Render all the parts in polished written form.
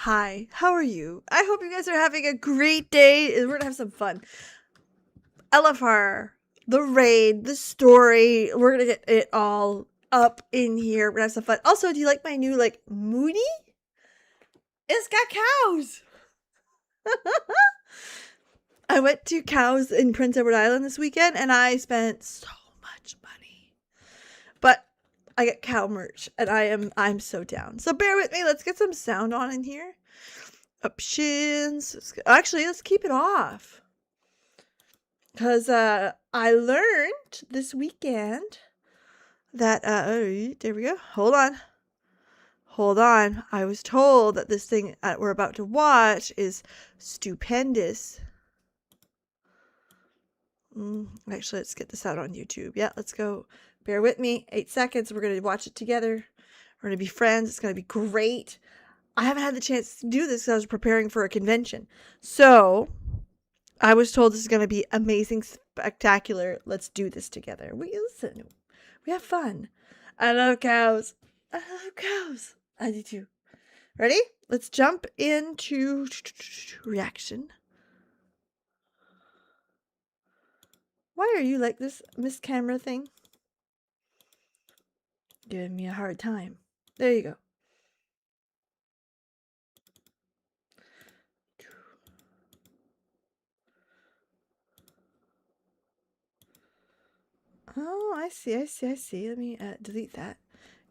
Hi, how are you? I hope you guys are having a great day. We're gonna have some fun. LFR, the raid, the story. We're gonna get it all up in here. We're gonna have some fun. Also, do you like my new Moody? It's got cows. I went to cows in Prince Edward Island this weekend and I spent so much money. But I get cow merch and I'm so down. So bear with me. Let's get some sound on in here. Options. Actually, let's keep it off. Because I learned this weekend that, there we go. Hold on. I was told that this thing we're about to watch is stupendous. Actually, let's get this out on YouTube. Yeah, let's go. Bear with me. 8 seconds. We're going to watch it together. We're going to be friends. It's going to be great. I haven't had the chance to do this because I was preparing for a convention. So, I was told this is going to be amazing, spectacular. Let's do this together. We listen. We have fun. I love cows. I do too. Ready? Let's jump into reaction. Why are you like this, Miss Camera thing? Giving me a hard time. There you go. Oh, I see. Let me delete that.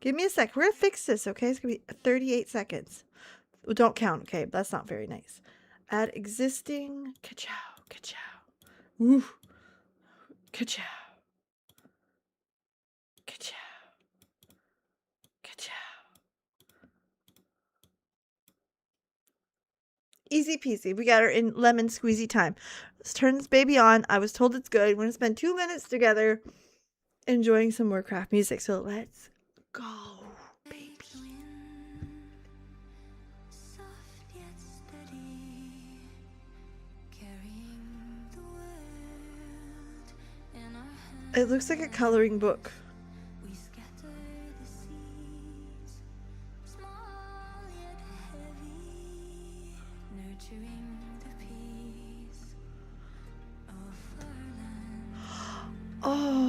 Give me a sec. We're going to fix this, okay? It's going to be 38 seconds. Well, don't count, okay? That's not very nice. Add existing. Ka-chow. Woo. Ka-chow. Easy peasy. We got her in lemon squeezy time. Let's turn this baby on. I was told it's good. We're going to spend 2 minutes together enjoying some Warcraft music. So let's go, baby. It looks like a coloring book. Oh.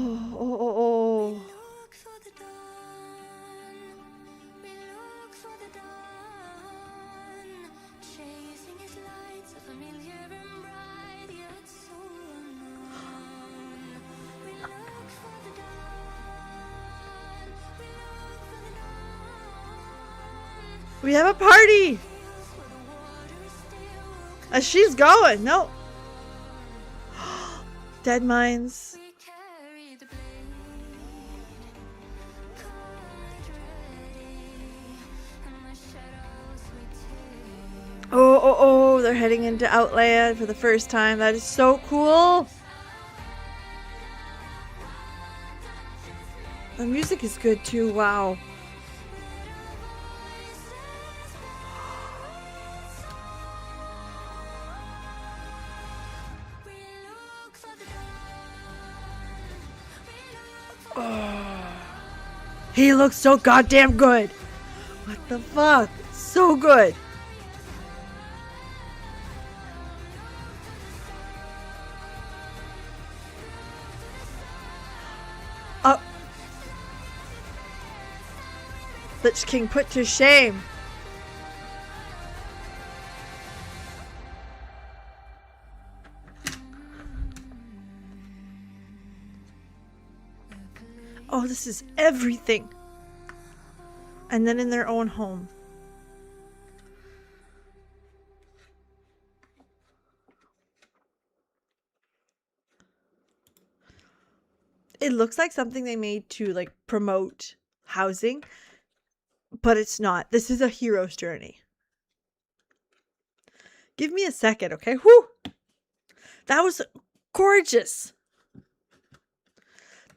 We have a party! She's going. No. Dead Mines. Oh, they're heading into Outland for the first time. That is so cool. The music is good too. Wow. Oh, he looks so goddamn good. What the fuck? So good. Lich King put to shame. Oh, this is everything. And then in their own home. It looks like something they made to promote housing, but it's not. This is a hero's journey. Give me a second, okay? Whew! That was gorgeous.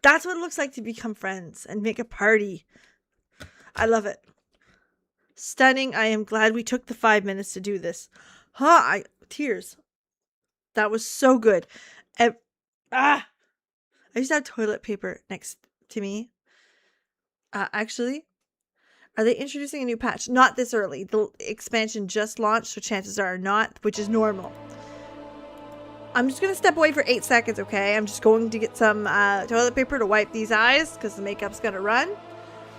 That's what it looks like to become friends and make a party. I love it. Stunning. I am glad we took the 5 minutes to do this. Tears. That was so good. I used to have toilet paper next to me. Actually, Are they introducing a new patch? Not this early. The expansion just launched, so chances are not, which is normal. I'm just going to step away for 8 seconds, okay? I'm just going to get some toilet paper to wipe these eyes because the makeup's going to run.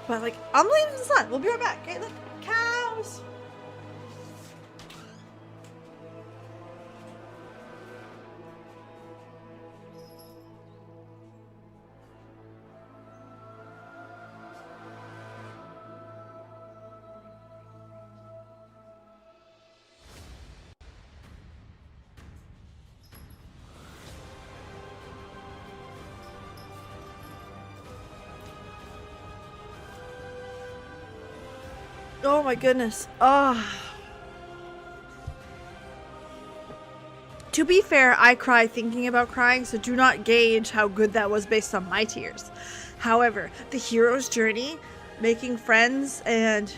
But, like, I'm leaving the sun. We'll be right back. Okay, look. Cows. Oh my goodness. To be fair, I cry thinking about crying, so do not gauge how good that was based on my tears. However, the hero's journey, making friends, and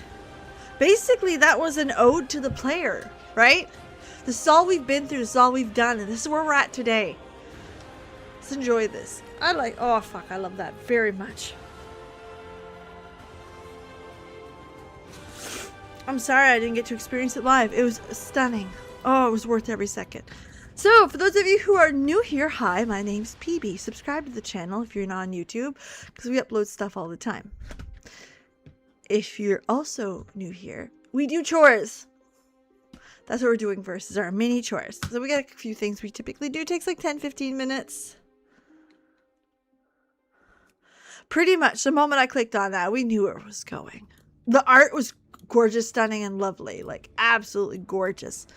basically that was an ode to the player, right? This is all we've been through, this is all we've done, and this is where we're at today. Let's enjoy this. I love that very much. I'm sorry I didn't get to experience it live. It was stunning. Oh, it was worth every second. So, for those of you who are new here, hi, my name's PB. Subscribe to the channel if you're not on YouTube, because we upload stuff all the time. If you're also new here, we do chores. That's what we're doing first, is our mini chores. So we got a few things we typically do. It takes like 10-15 minutes. Pretty much, the moment I clicked on that, we knew where it was going. The art was gorgeous, stunning, and lovely. Like, absolutely gorgeous.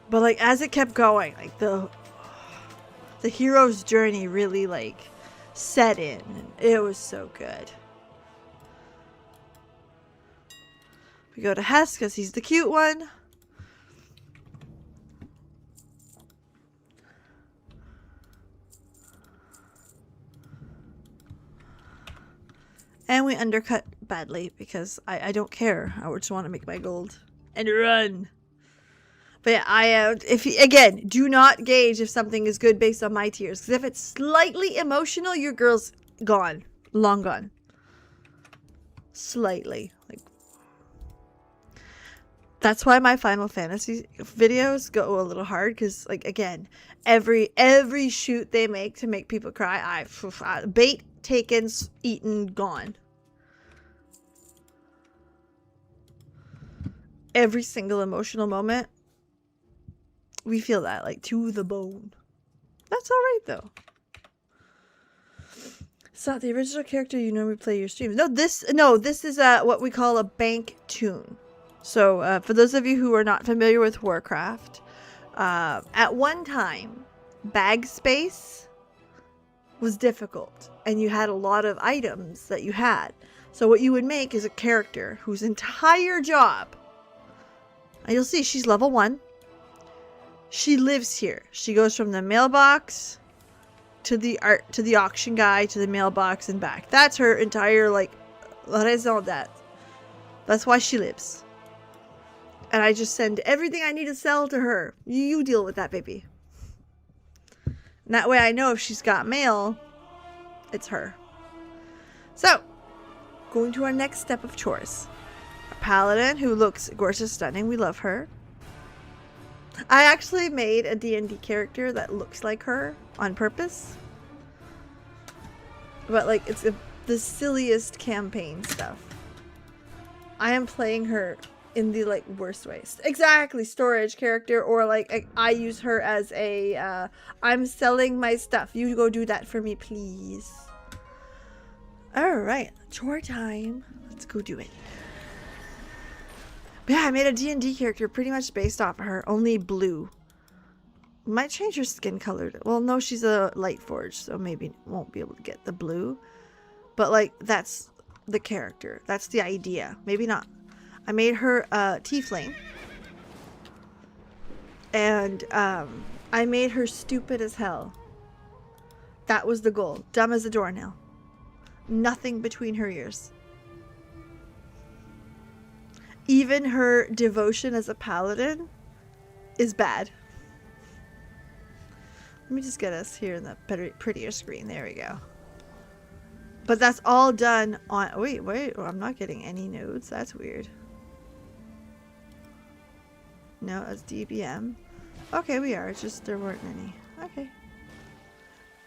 But, like, as it kept going, like, the hero's journey really, like, set in. It was so good. We go to Hess, because he's the cute one. And we undercut badly because I don't care. I just want to make my gold and run. But yeah, again, do not gauge if something is good based on my tears. Because if it's slightly emotional, your girl's gone. Long gone. Slightly. Like, that's why my Final Fantasy videos go a little hard. Because, like, again, every shoot they make to make people cry, bait taken, eaten, gone. Every single emotional moment, we feel that, like, to the bone. That's alright, though. It's not the original character you normally play your streams. No, this is what we call a bank tune. So, for those of you who are not familiar with Warcraft, at one time, bag space was difficult. And you had a lot of items that you had. So what you would make is a character whose entire job... And you'll see she's level 1. She lives here. She goes from the mailbox to the auction guy to the mailbox and back. That's her entire, like, raison d'être. That's why she lives. And I just send everything I need to sell to her. You deal with that, baby. And that way I know if she's got mail, it's her. So, going to our next step of chores. A paladin who looks gorgeous, stunning. We love her. I actually made a D&D character that looks like her on purpose. But, like, it's the silliest campaign stuff. I am playing her in the, like, worst ways. Exactly, storage character, or, like, I use her as a, I'm selling my stuff. You go do that for me, please. Alright, chore time. Let's go do it. But yeah, I made a D&D character pretty much based off of her, only blue. Might change her skin color. Well, no, she's a light forge, so maybe won't be able to get the blue. But, like, that's the character. That's the idea. Maybe not. I made her tiefling. And I made her stupid as hell. That was the goal. Dumb as a doornail. Nothing between her ears. Even her devotion as a paladin is bad. Let me just get us here in the prettier screen. There we go. But that's all done on... Wait, I'm not getting any nodes. That's weird. No, that's DBM. Okay, we are. It's just there weren't any. Okay.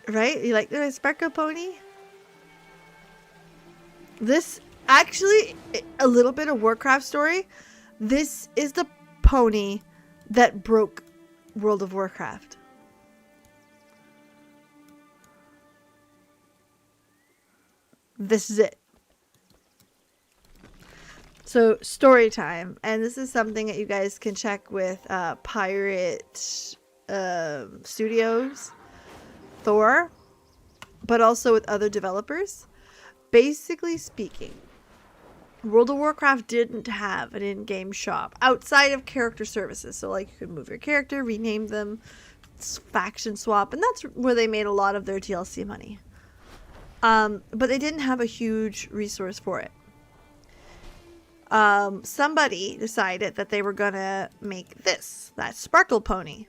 Right? You like the Sparkle Pony? This, actually, a little bit of Warcraft story. This is the pony that broke World of Warcraft. This is it. So, story time. And this is something that you guys can check with Pirate Studios, Thor, but also with other developers. Basically speaking, World of Warcraft didn't have an in-game shop outside of character services. So, like, you could move your character, rename them, faction swap, and that's where they made a lot of their DLC money. But they didn't have a huge resource for it. Somebody decided that they were gonna make that Sparkle Pony.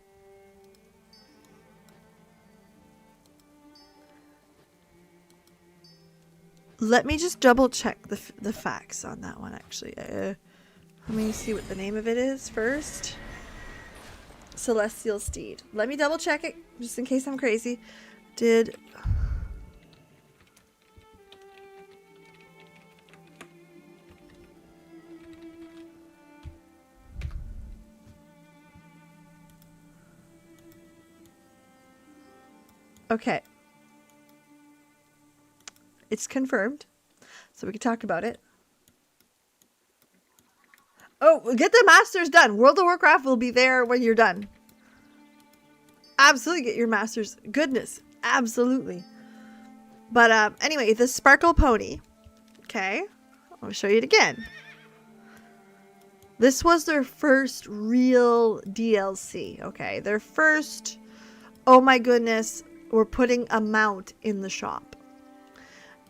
Let me just double check the facts on that one, actually. Let me see what the name of it is first. Celestial Steed. Let me double check it, just in case I'm crazy. Okay. It's confirmed, so we can talk about it. Oh, get the masters done. World of Warcraft will be there when you're done. Absolutely get your masters. Goodness, absolutely. But anyway, the Sparkle Pony. Okay, I'll show you it again. This was their first real DLC. Okay, their first. Oh my goodness, we're putting a mount in the shop.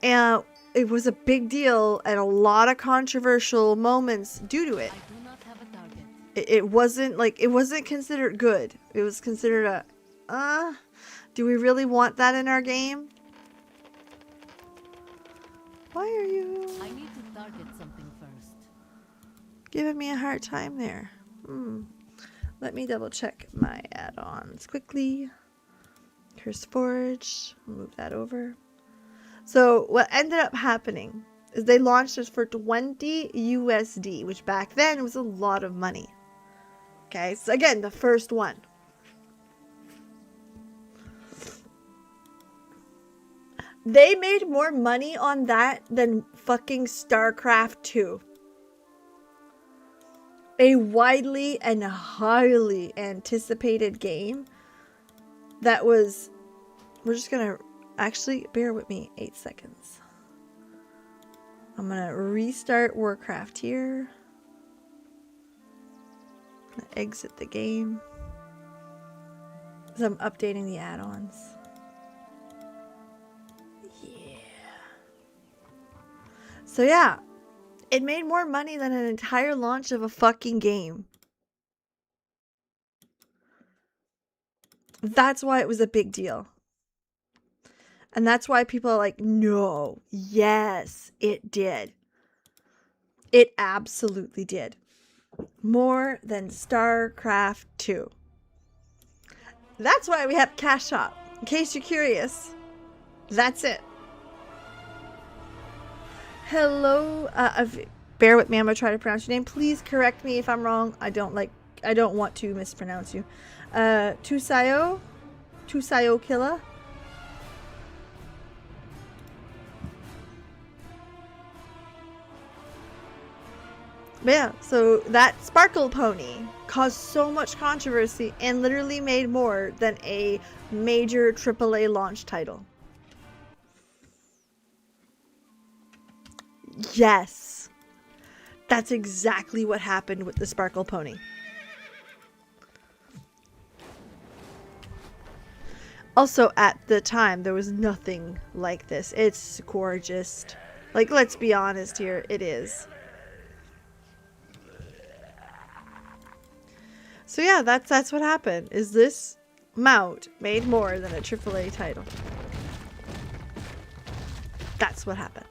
And it was a big deal and a lot of controversial moments due to it. I do not have a target. It wasn't considered good. It was considered do we really want that in our game? Why are you I need to target something first. giving me a hard time there? Let me double check my add-ons quickly. Curse Forge. Move that over. So what ended up happening is they launched this for 20 USD, which back then was a lot of money. Okay, so again, the first one. They made more money on that than fucking StarCraft 2. A widely and highly anticipated game that was... We're just gonna... Actually, bear with me 8 seconds. I'm gonna restart Warcraft here. I'm gonna exit the game. So I'm updating the add-ons. Yeah. So yeah, it made more money than an entire launch of a fucking game. That's why it was a big deal. And that's why people are like, no, yes, it did. It absolutely did. More than StarCraft 2. That's why we have Cash Shop. In case you're curious, that's it. Hello, bear with me, I'm going to try to pronounce your name. Please correct me if I'm wrong. I don't want to mispronounce you. Tusayo Killa. But yeah, so that Sparkle Pony caused so much controversy and literally made more than a major AAA launch title. Yes. That's exactly what happened with the Sparkle Pony. Also, at the time, there was nothing like this. It's gorgeous. Like, let's be honest here, it is. So yeah, that's what happened. Is this mount made more than a AAA title? That's what happened.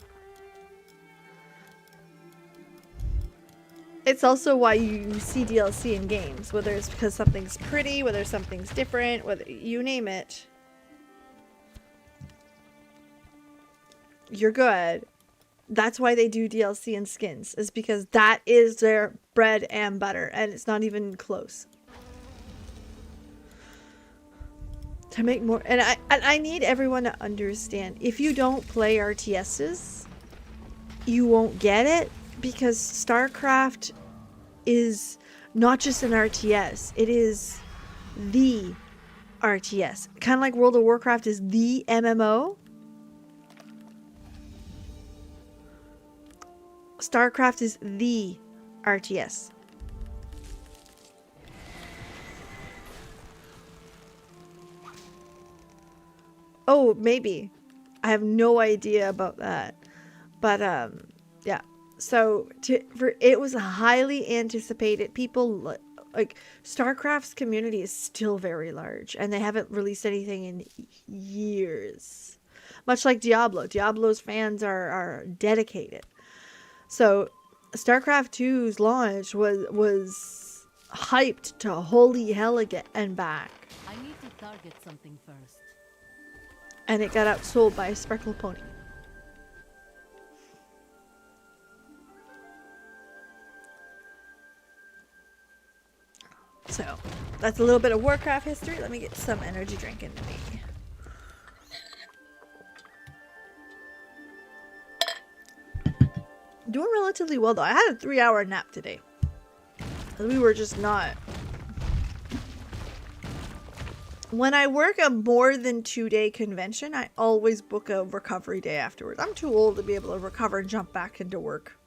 It's also why you see DLC in games, whether it's because something's pretty, whether something's different, whether you name it. You're good. That's why they do DLC and skins, is because that is their bread and butter, and it's not even close. To make more, and I need everyone to understand, if you don't play RTSs, you won't get it, because StarCraft is not just an RTS, it is the RTS. Kind of like World of Warcraft is the MMO. StarCraft is the RTS. Oh, maybe. I have no idea about that. But yeah. So it was highly anticipated. People like StarCraft's community is still very large, and they haven't released anything in years. Much like Diablo. Diablo's fans are dedicated. So StarCraft 2's launch was hyped to holy hell again and back. I need to target something first. And it got outsold by a Sparkle Pony. So that's a little bit of Warcraft history. Let me get some energy drink into me. Doing relatively well though. I had a 3-hour nap today. We were just not. When I work a more than 2-day convention, I always book a recovery day afterwards. I'm too old to be able to recover and jump back into work.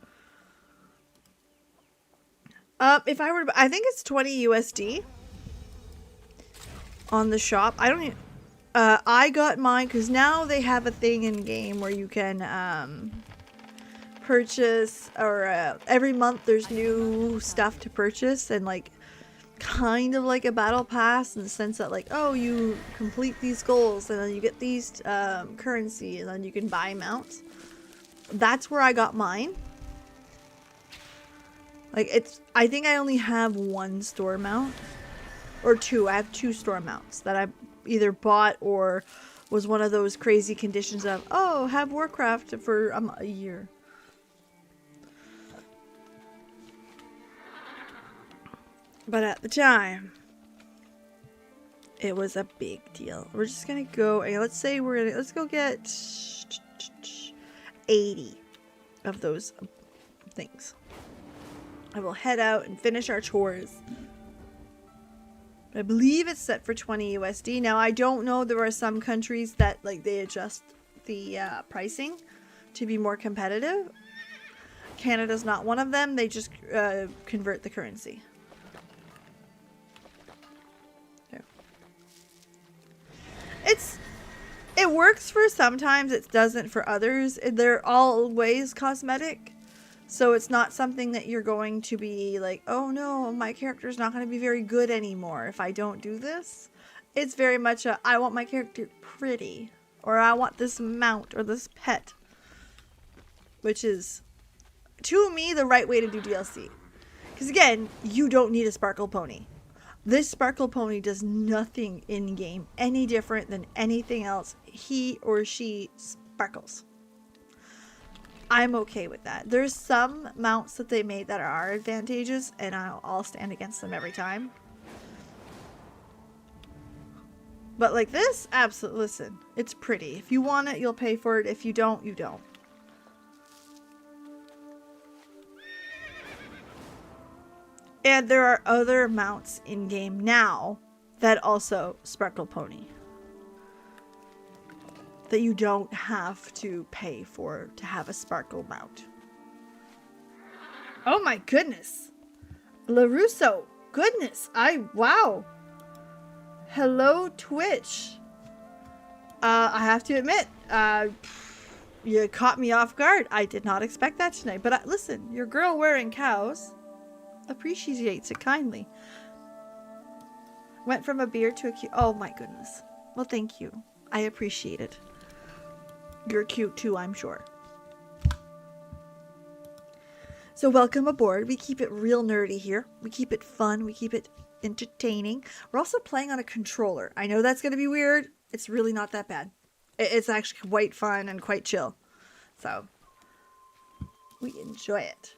If I were to, I think it's 20 USD on the shop. I don't even, I got mine because now they have a thing in game where you can, purchase, or every month there's new stuff to purchase, and like kind of like a battle pass in the sense that like, oh, you complete these goals and then you get these currency and then you can buy mounts. That's where I got mine. Like I think I only have one store mount or two. I have 2 store mounts that I either bought or was one of those crazy conditions of, oh, have Warcraft for a year. But at the time, it was a big deal. We're just gonna go, let's say let's go get 80 of those things. I will head out and finish our chores. I believe it's set for 20 USD. Now, I don't know. There are some countries that like they adjust the pricing to be more competitive. Canada's not one of them. They just convert the currency. It works for sometimes, it doesn't for others. They're always cosmetic, so it's not something that you're going to be like, oh no, my character's not going to be very good anymore if I don't do this. It's very much a, I want my character pretty, or I want this mount or this pet, which is, to me, the right way to do DLC. Because again, you don't need a Sparkle Pony. This Sparkle Pony does nothing in-game any different than anything else. He or she sparkles. I'm okay with that. There's some mounts that they made that are advantageous, and I'll stand against them every time. But like this, absolutely, listen, it's pretty. If you want it, you'll pay for it. If you don't, you don't. And there are other mounts in game now that also Sparkle Pony. That you don't have to pay for to have a Sparkle mount. Oh my goodness. LaRusso. Goodness. Wow. Hello, Twitch. I have to admit, you caught me off guard. I did not expect that tonight. But listen, your girl wearing cows appreciates it kindly. Went from a beer to a cute. Oh my goodness. Well, thank you. I appreciate it. You're cute too, I'm sure. So welcome aboard. We keep it real nerdy here. We keep it fun. We keep it entertaining. We're also playing on a controller. I know that's going to be weird. It's really not that bad. It's actually quite fun and quite chill. So we enjoy it.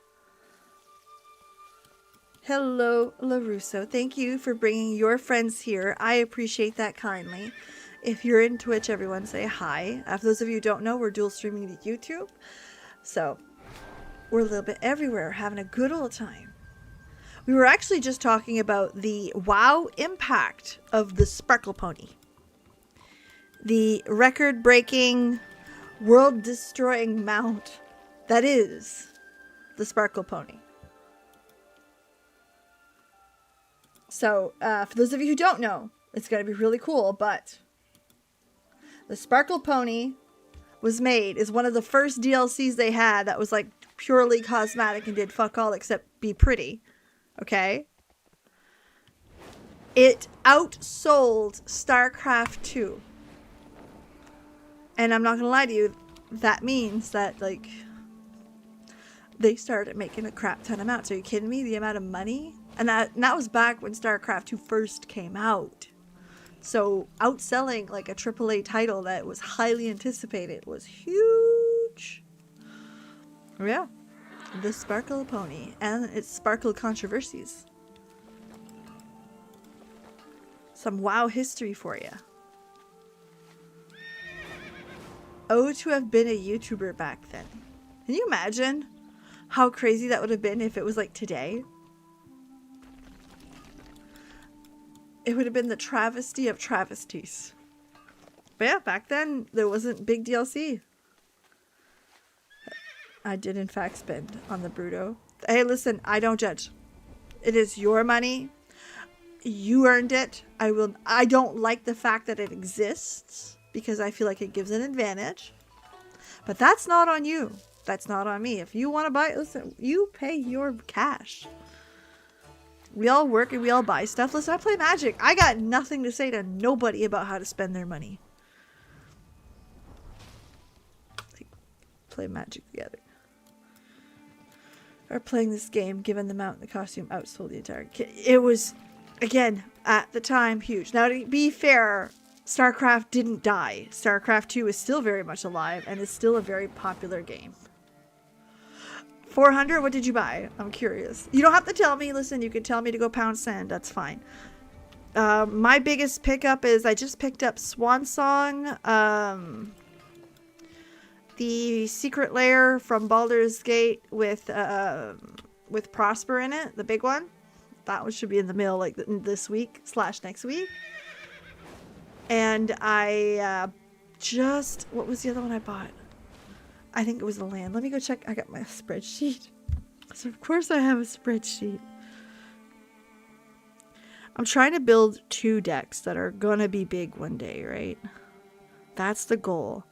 Hello, LaRusso. Thank you for bringing your friends here. I appreciate that kindly. If you're in Twitch, everyone say hi. For those of you who don't know, we're dual streaming to YouTube. So we're a little bit everywhere, having a good old time. We were actually just talking about the WoW impact of the Sparkle Pony. The record-breaking, world-destroying mount that is the Sparkle Pony. So, for those of you who don't know, it's going to be really cool, but the Sparkle Pony is one of the first DLCs they had that was like purely cosmetic and did fuck all except be pretty. Okay? It outsold StarCraft 2. And I'm not going to lie to you, that means that, like, they started making a crap ton of mounts. Are you kidding me? The amount of money? And that was back when StarCraft 2 first came out. So outselling like a AAA title that was highly anticipated was huge. Yeah. The Sparkle Pony and its Sparkle controversies. Some WoW history for you. Oh, to have been a YouTuber back then. Can you imagine how crazy that would have been if it was like today? It would have been the travesty of travesties. But yeah, back then, there wasn't big DLC. I did, in fact, spend on the Bruto. Hey, listen, I don't judge. It is your money. You earned it. I don't like the fact that it exists, because I feel like it gives an advantage. But that's not on you. That's not on me. If you want to buy it, listen, you pay your cash. We all work and we all buy stuff. Listen, I play Magic. I got nothing to say to nobody about how to spend their money. Play Magic together. Or playing this game, given the mount and the costume outsold the entire kit. It was, again, at the time, huge. Now, to be fair, StarCraft didn't die. StarCraft 2 is still very much alive and is still a very popular game. 400? What did you buy? I'm curious. You don't have to tell me. Listen, you can tell me to go pound sand. That's fine. My biggest pickup is I just picked up Swan Song. The secret lair from Baldur's Gate with Prosper in it. The big one. That one should be in the mail like this week / next week. And I what was the other one I bought? I think it was the land. Let me go check. I got my spreadsheet. So of course I have a spreadsheet. I'm trying to build 2 decks that are gonna be big one day, right? That's the goal.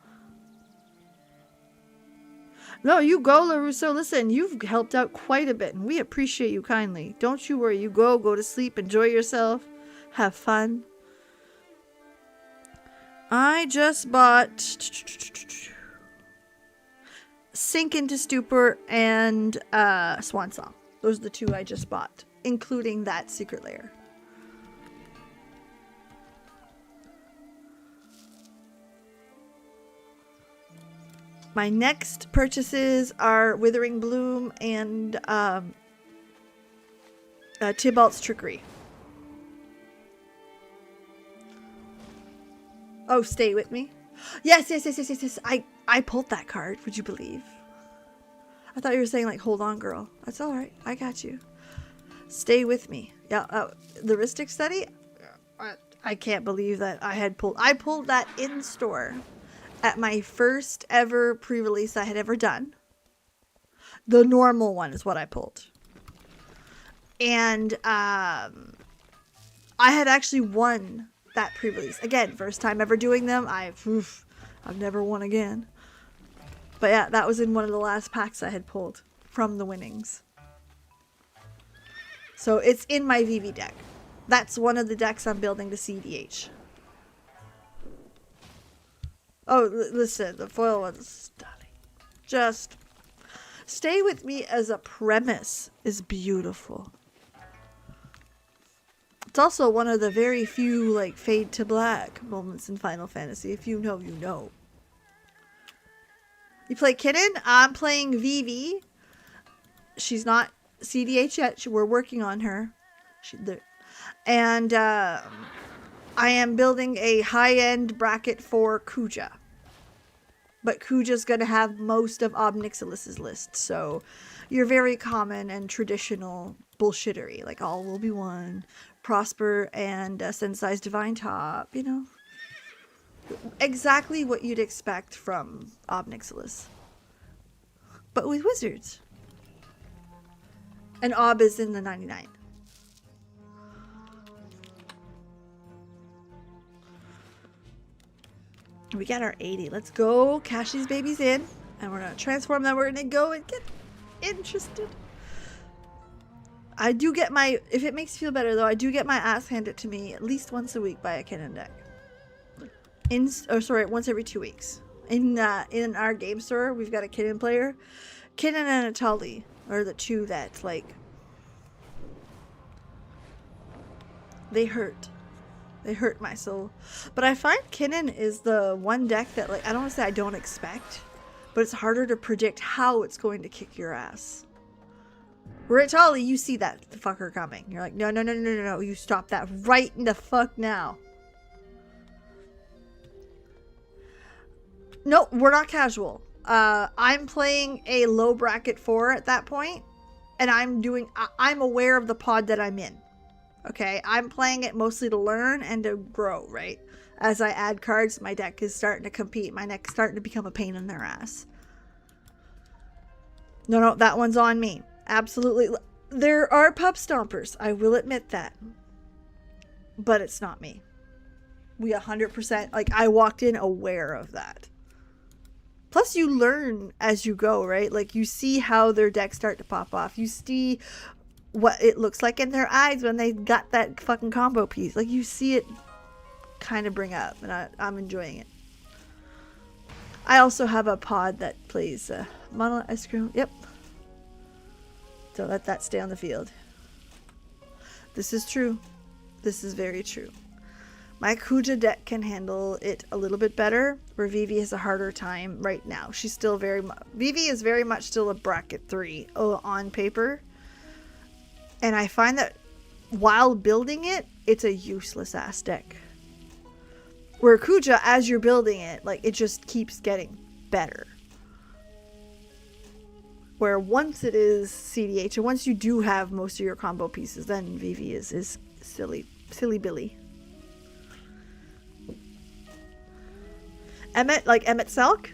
No, you go, LaRusso. Listen, you've helped out quite a bit, and we appreciate you kindly. Don't you worry. You go to sleep, enjoy yourself, have fun. I just bought Sink into Stupor and Swan Song. Those are the 2 I just bought, including that secret lair. My next purchases are Withering Bloom and Tybalt's Trickery. Oh, stay with me. Yes. I pulled that card. Would you believe? I thought you were saying like, hold on, girl. That's all right. I got you. Stay with me. Yeah. The Ristic Study. I can't believe that I pulled that in store at my first ever pre-release I had ever done. The normal one is what I pulled. And I had actually won that pre-release. Again, first time ever doing them. I've never won again. But yeah, that was in one of the last packs I had pulled from the winnings. So it's in my VV deck. That's one of the decks I'm building to CDH. Oh, listen, the foil one's stunning. Just stay with me as a premise is beautiful. It's also one of the very few, like, fade to black moments in Final Fantasy. If you know, you know. You play Kitten? I'm playing Vivi. She's not CDH yet. We're working on her. And I am building a high-end bracket for Kuja. But Kuja's going to have most of Obnixilus's list. So you're very common and traditional bullshittery. Like, all will be one. Prosper and Sensei's Divine Top, you know. Exactly what you'd expect from Obnixilus. But with wizards. And Ob is in the 99. We got our 80. Let's go cash these babies in. And we're going to transform them. We're going to go and get interested. I do get my, if it makes you feel better though, I do get my ass handed to me at least once a week by a Kinnan deck. Once every 2 weeks. In our game store, we've got a Kinnan player. Kinnan and Atali are the two that, like, they hurt. They hurt my soul. But I find Kinnan is the one deck that, like, I don't want to say I don't expect, but it's harder to predict how it's going to kick your ass. Where at Tali, you see that fucker coming. You're like, no, you stop that right in the fuck now. No, we're not casual. I'm playing a low bracket 4 at that point, and I'm aware of the pod that I'm in. Okay, I'm playing it mostly to learn and to grow, right? As I add cards, my deck is starting to compete. My deck's starting to become a pain in their ass. No, that one's on me. Absolutely. There are pub stompers. I will admit that. But it's not me. We 100%, like, I walked in aware of that. Plus, you learn as you go, right? Like, you see how their decks start to pop off. You see what it looks like in their eyes when they got that fucking combo piece. Like, you see it kind of bring up, and I'm enjoying it. I also have a pod that plays Mono Ice Cream. Yep. So let that stay on the field. This is true. This is very true. My Kuja deck can handle it a little bit better, where Vivi has a harder time right now. She's still Vivi is very much still a bracket 3 on paper. And I find that while building it, it's a useless ass deck. Where Kuja, as you're building it, like, it just keeps getting better. Where once it is CDH, and once you do have most of your combo pieces, then Vivi is silly Billy. Emmett, like Emmett Selk.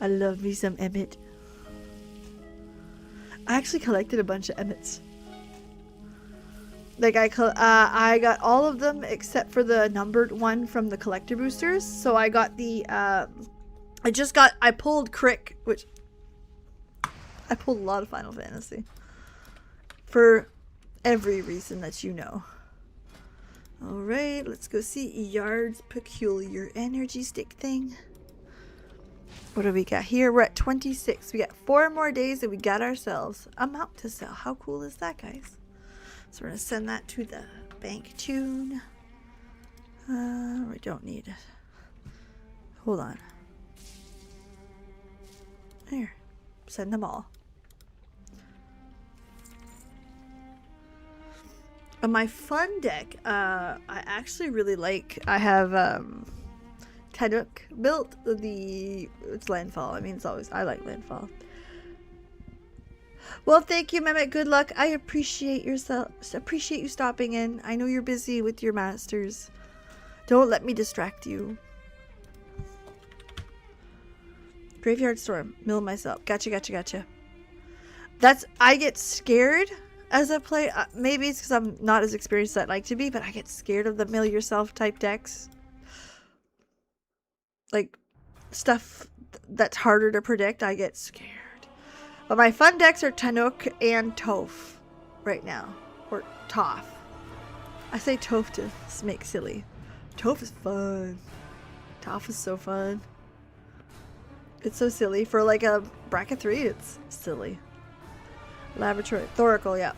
I love me some Emmett. I actually collected a bunch of Emmets. Like, I got all of them except for the numbered one from the collector boosters. So I got the, I pulled Crick, which I pulled a lot of Final Fantasy. For every reason that you know. Alright, let's go see Yard's Peculiar Energy Stick thing. What do we got here? We're at 26. We got 4 more days and we got ourselves a mount to sell. How cool is that, guys? So we're going to send that to the bank tune. We don't need it. Hold on. Here. Send them all. My fun deck, I actually really like. I have Tanuk built it's Landfall. I mean, I like Landfall. Well, thank you, Mehmet. Good luck. I appreciate you stopping in. I know you're busy with your masters. Don't let me distract you. Graveyard Storm. Mill myself. Gotcha. I get scared as a play. Maybe it's because I'm not as experienced as I'd like to be, but I get scared of the mill yourself type decks. Like, stuff that's harder to predict, I get scared. But my fun decks are Tanuk and Toph right now. Or Toph. I say Toph to make silly. Toph is fun. Toph is so fun. It's so silly. For like a bracket 3, it's silly. Laboratory. Thoracle, yeah.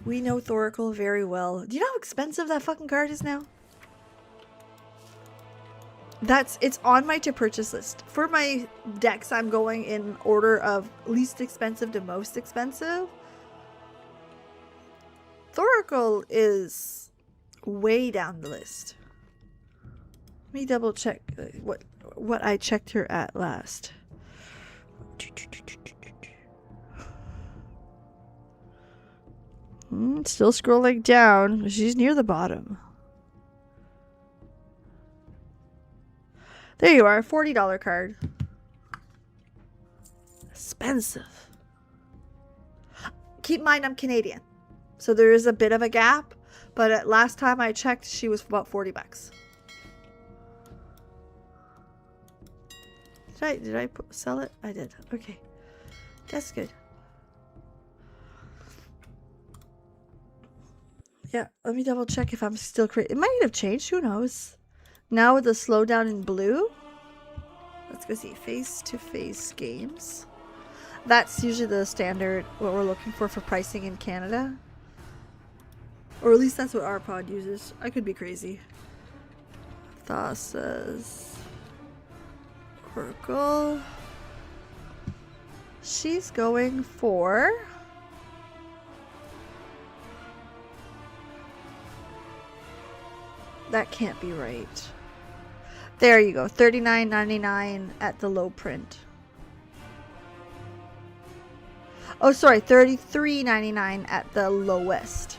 We know Thoracle very well. Do you know how expensive that fucking card is now? It's on my to purchase list. For my decks, I'm going in order of least expensive to most expensive. Thoracle is way down the list. Let me double check what I checked her at last. Still scrolling down. She's near the bottom. There you are, $40 card. Expensive. Keep in mind I'm Canadian, so there is a bit of a gap, but at last time I checked, she was about 40 bucks. Did I sell it? I did. Okay. That's good. Yeah, let me double check if I'm still creating. It might have changed. Who knows? Now with the slowdown in blue. Let's go see. Face-to-face games. That's usually the standard, what we're looking for pricing in Canada. Or at least that's what our pod uses. I could be crazy. Thassa's Oracle. She's going for... That can't be right. There you go. $39.99 at the low print. Oh, sorry. $33.99 at the lowest.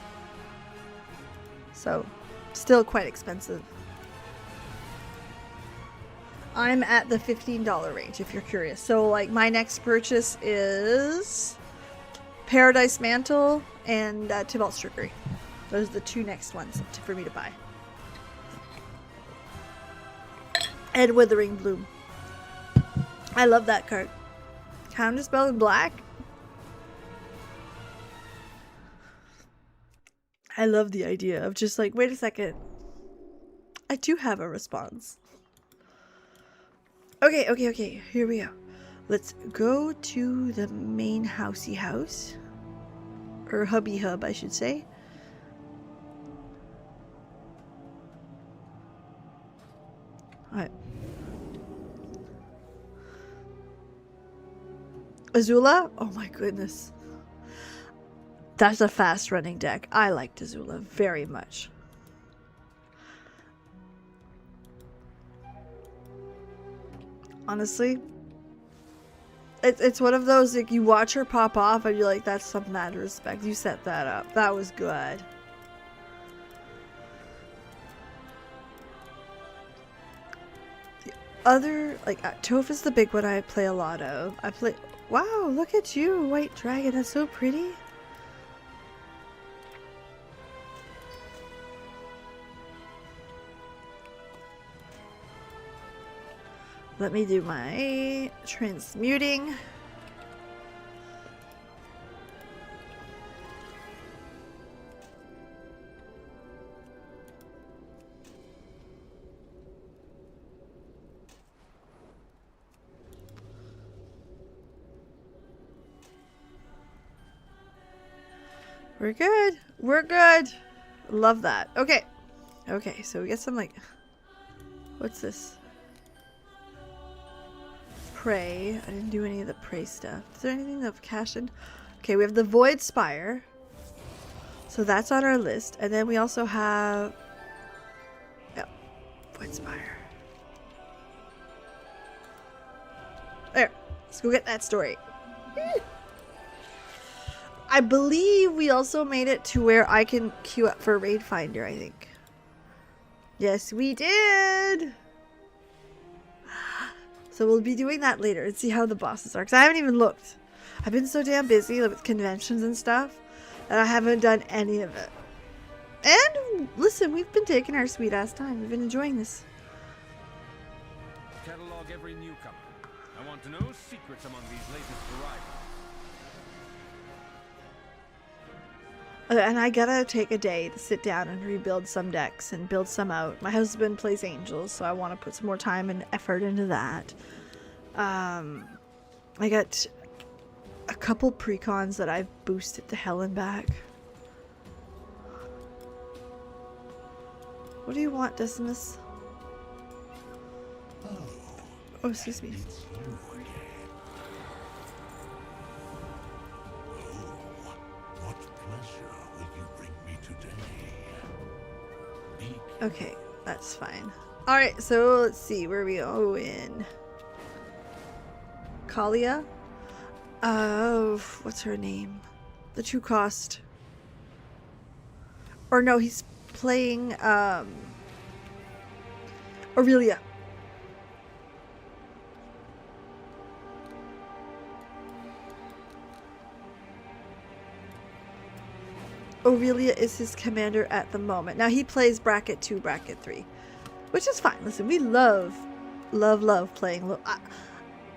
So, still quite expensive. I'm at the $15 range, if you're curious. So, like, my next purchase is Paradise Mantle and Tybalt's Trickery. Those are the two next ones for me to buy. And Withering Bloom. I love that card. Counterspell in black. I love the idea of just like, wait a second. I do have a response. Okay. Here we go. Let's go to the main housey house. Or hubby hub, I should say. Alright. Azula? Oh my goodness. That's a fast running deck. I liked Azula very much. Honestly, it's one of those, like, you watch her pop off and you're like, that's some mad respect. You set that up. That was good. The other, like, Toph is the big one I play a lot of. Wow, look at you, White Dragon. That's so pretty. Let me do my transmuting. We're good. We're good. Love that. Okay. Okay, so we get some, like... What's this? Prey. I didn't do any of the prey stuff. Is there anything that I've cashed in? Okay, we have the Void Spire. So that's on our list. And then we also have... Yep. Void Spire. There. Let's go get that story. I believe we also made it to where I can queue up for Raid Finder, I think. Yes, we did! So we'll be doing that later and see how the bosses are. Because I haven't even looked. I've been so damn busy with conventions and stuff that I haven't done any of it. And listen, we've been taking our sweet ass time. We've been enjoying this. Catalog every newcomer. I want to know secrets among these latest arrivals. And I gotta take a day to sit down and rebuild some decks and build some out. My husband plays Angels, so I want to put some more time and effort into that. I got a couple precons that I've boosted to hell and back. What do you want, Decimus? Oh, excuse me. It's you again. Oh, what pleasure will you bring me today? Be Okay, that's fine. Alright, so let's see where we go in. Kalia? Oh, what's her name? The true cost. Or no, he's playing Aurelia. Aurelia is his commander at the moment. Now he plays bracket 2, bracket 3, which is fine. Listen, we love playing.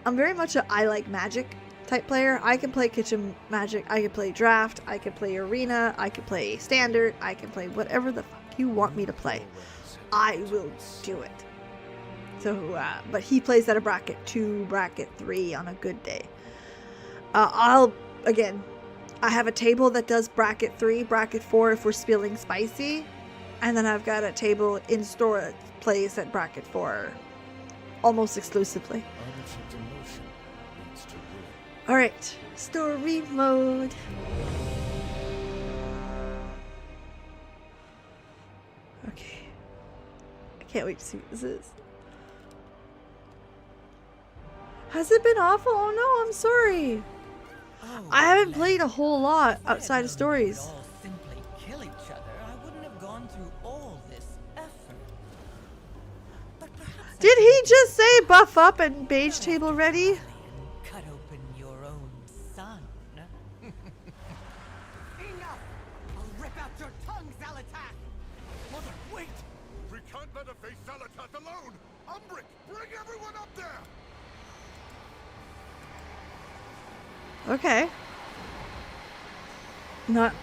I'm very much a I like magic type player. I can play kitchen magic, I can play draft, I can play arena, I can play standard, I can play whatever the fuck you want me to play. I will do it. So, but he plays at a bracket 2, bracket 3 on a good day. Again, I have a table that does bracket 3, bracket 4 if we're spilling spicy. And then I've got a table in store that plays at bracket 4 almost exclusively. Alright, story mode. Okay. I can't wait to see what this is. Has it been awful? Oh no, I'm sorry. I haven't played a whole lot outside of stories. All simply kill each other, I wouldn't have gone through all this effort. But perhaps Did he just say buff up and beige table ready? cut open your own son. Enough! I'll rip out your tongue, Zalatat! Mother, wait! We can't let her face Salatat alone! Umbric, bring everyone up there! Okay. Not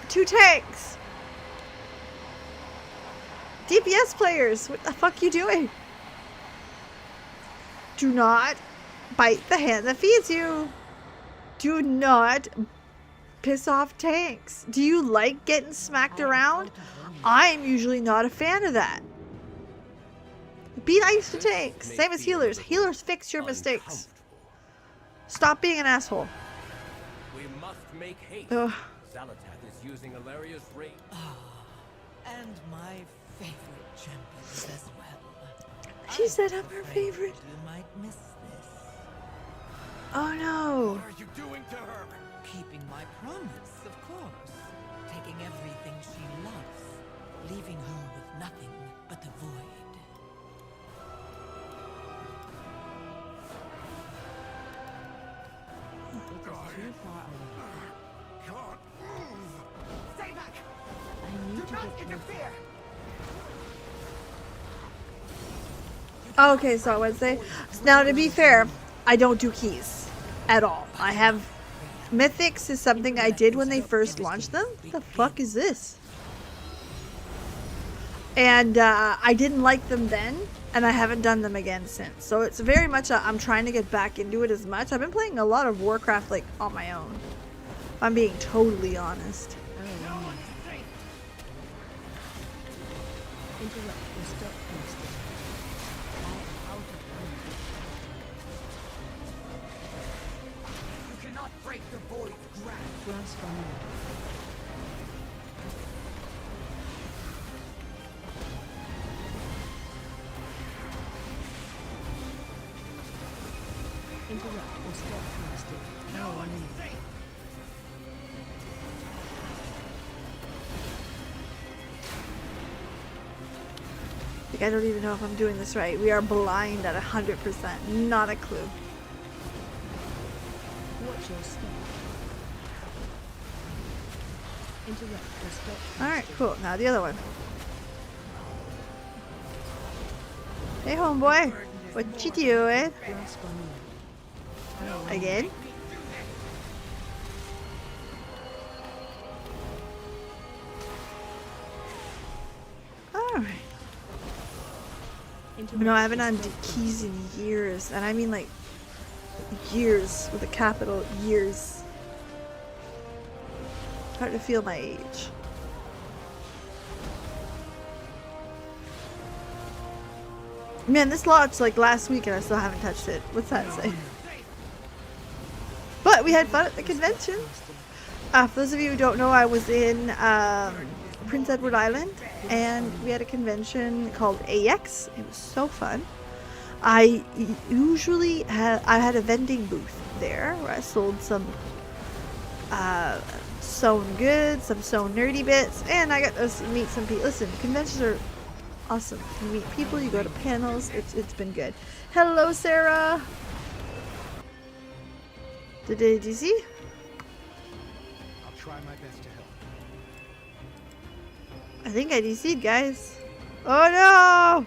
2 tanks. DPS players, what the fuck you doing? Do not bite the hand that feeds you. Do not piss off tanks. Do you like getting smacked around? I'm usually not a fan of that. Be nice to tanks. Same as healers. Healers fix your mistakes. Stop being an asshole. We must make haste. Ugh. Zalatat is using Alleria's rage. And my favorite champions as well. She said I'm her favorite. You might miss this. Oh no. What are you doing to her? Keeping my promise, of course. Taking everything she loves, leaving her with nothing but the void. Too far away. Can't move! Stay back! I need to get closer. interfere! Okay, so Wednesday. Now, to be fair, I don't do keys at all. I have mythics is something I did when they first launched them. The fuck is this? And I didn't like them then, and I haven't done them again since. So it's very much I'm trying to get back into it as much. I've been playing a lot of Warcraft like on my own. If I'm being totally honest. Interrupt or stop posting. I am out of ammo. You cannot break the void's grasp. Grasp on me. Interrupt or stop posting. No one in. Like, I don't even know if I'm doing this right. We are blind at 100%. Not a clue. Watch your step. Interrupt or stop. Alright, cool. Now the other one. Hey, homeboy. What you doing? Grasp on me. Again? No, I haven't done keys in years, and I mean like years with a capital years. Hard to feel my age. Man, this launched like last week and I still haven't touched it. What's that say? But we had fun at the convention. For those of you who don't know, I was in Prince Edward Island and we had a convention called AX. It was so fun. I had a vending booth there where I sold some sewn goods, some sewn nerdy bits, and I got to meet some people. Listen, conventions are awesome. You meet people, you go to panels. It's been good. Hello, Sarah. Did you see? I'll try my best to help. I think I DC'd, guys. Oh no!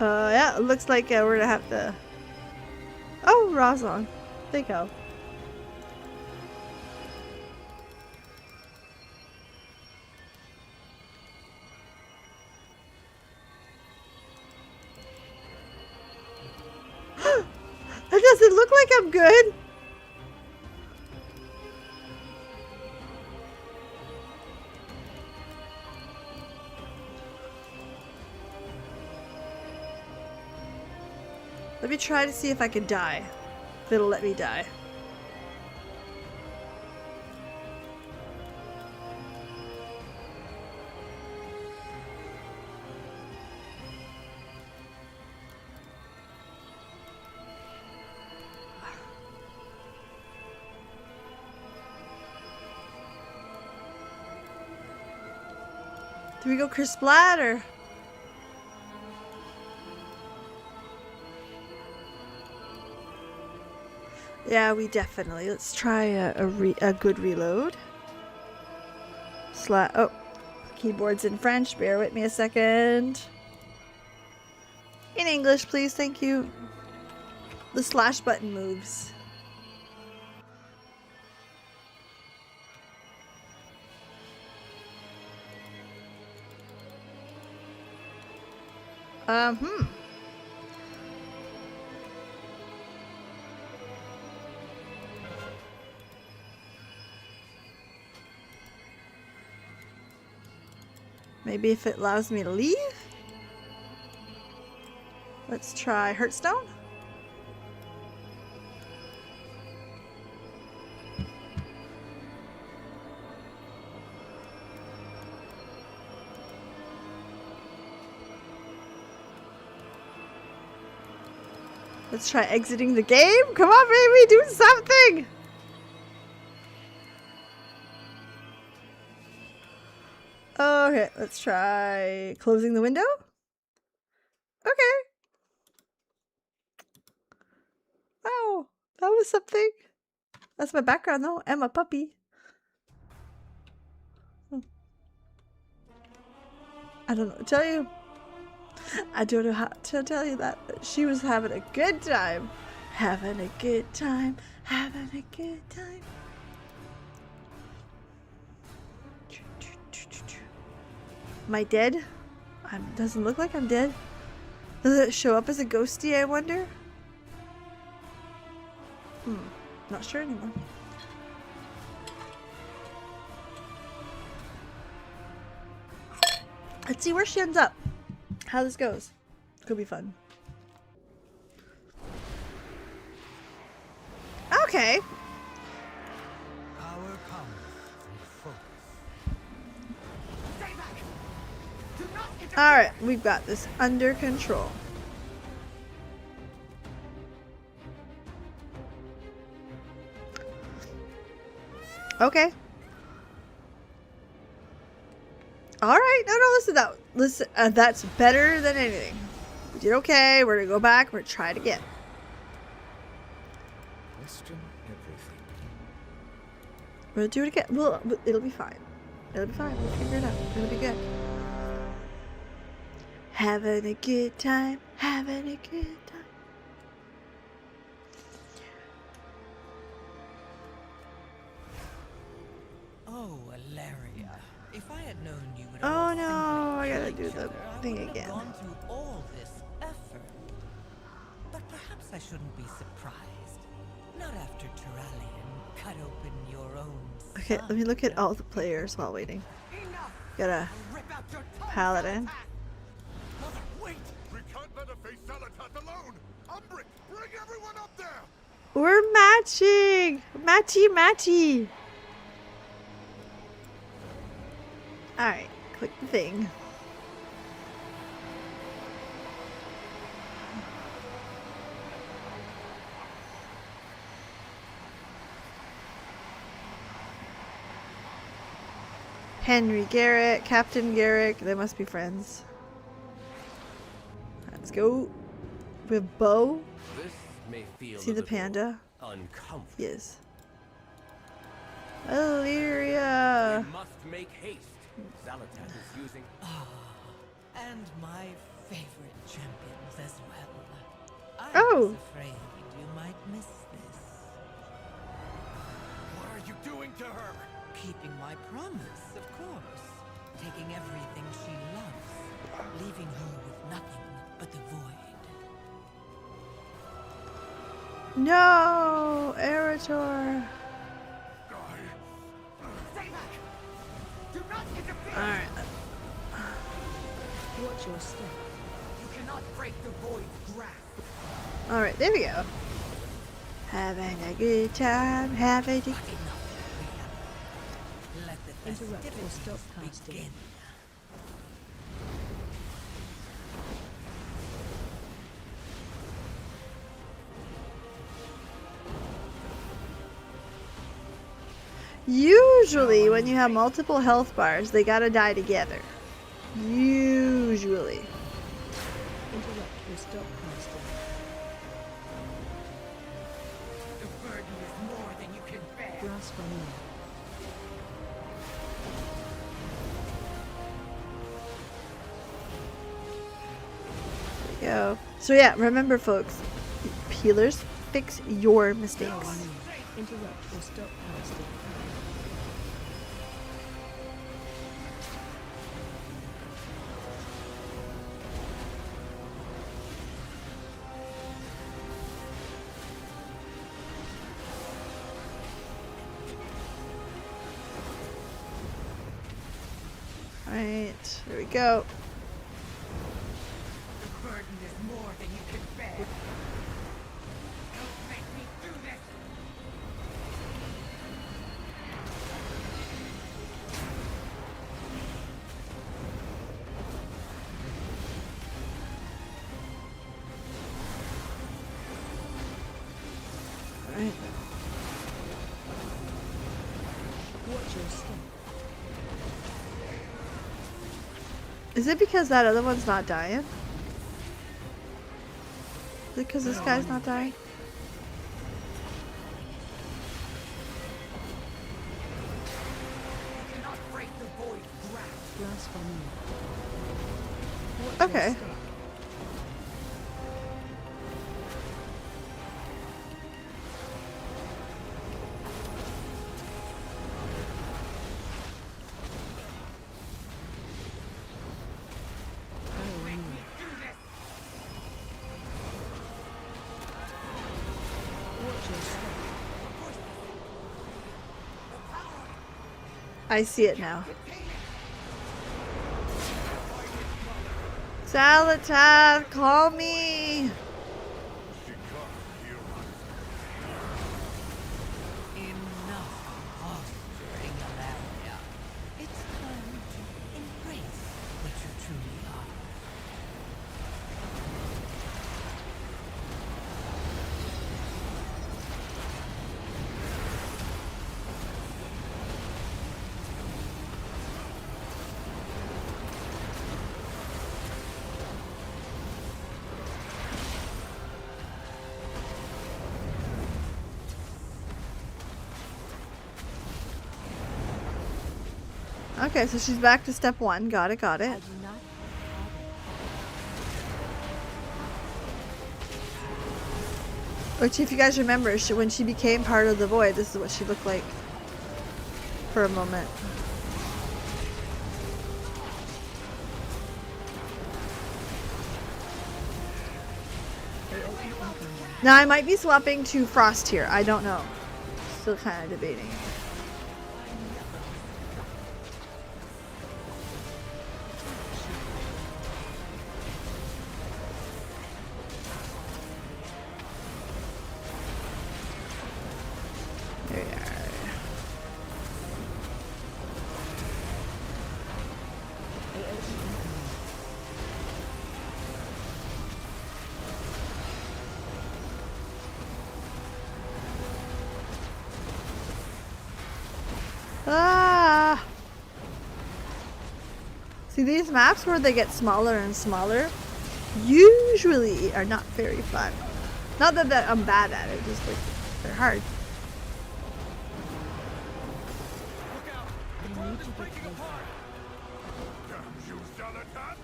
Yeah, it looks like we're gonna have to. Oh, Rosong. There you go. That doesn't look like I'm good. Let me try to see if I can die. If it'll let me die. Do we go Chris Blatt or? Yeah, we definitely. Let's try a good reload. Oh, keyboard's in French. Bear with me a second. In English, please. Thank you. The slash button moves. Maybe if it allows me to leave? Let's try Hearthstone. Let's try exiting the game. Come on, baby, do something. Okay, let's try closing the window. Okay. Wow, that was something. That's my background though, and my puppy. I don't know what to tell you. I don't know how to tell you that, but she was having a good time. Having a good time. Having a good time. Am I dead? Doesn't look like I'm dead. Does it show up as a ghosty, I wonder? Not sure anymore. Let's see where she ends up. How this goes. Could be fun. Okay. Power comes from focus. Alright, we've got this under control. Okay. Alright, no, listen, that's better than anything. We did okay, we're gonna go back, we're gonna try it again. Question everything. We're gonna do it again. Well, it'll be fine. It'll be fine, we'll figure it out. It'll be good. Having a good time, having a good time. Alleria. If I had known you would Oh all no, I simply gotta kill do each the other, I thing wouldn't have again. gone through all this effort. But perhaps I shouldn't be surprised. Not after Turalian cut open your own Okay, let me look at son. all the players while waiting. Enough! Got a I'll rip out your tongue, paladin. Salatat! Mother, wait! We can't let her face Salatat alone! Umbric, bring everyone up there! We're matching! Matchy! Alright, click the thing. Henry Garrett, Captain Garrick, they must be friends. Let's go. We have Bo. This may feel See a the little panda? uncomfortable. Yes. Alleria. We must make haste. Salatat is using. And my favorite champions as well. I Oh. was afraid you might miss this. What are you doing to her? Keeping my promise, of course. Taking everything she loves, leaving her with nothing but the void. No, Erator. Stay back! Do not interfere! Alright. Watch your step. You cannot break the void's grasp! Alright, there we go. Having a good time, having a But enough, Let the Interrupt or festivities stop casting. begin. Usually, when you have multiple health bars, they gotta die together. Usually. Interrupt or stop casting. The burden is more than you can bear! Grasp on air. There we go. So yeah, remember folks, healers, fix your mistakes. Interrupt or stop casting. Alright, there we go. The burden is more than you can bear! Don't make me do this! Alright. Watch your step. Is it because that other one's not dying? Is it because this guy's not dying? You cannot break the void's grasp! Grasp on air. Watch Okay. your step. Watch your step. I see it now. Salatat, call me! She can't hear us. Enough posturing, Alleria. It's time to embrace what you truly are. Okay, so she's back to step one. Got it. I do not Which, if you guys remember, when she became part of the void, this is what she looked like for a moment. Now I might be swapping to Frost here. I don't know. Still kind of debating. There we are. Ah! See, these maps where they get smaller and smaller usually are not very fun. Not that I'm bad at it, just like they're hard. Look out! The ground is breaking apart! Damn you, Zalatan!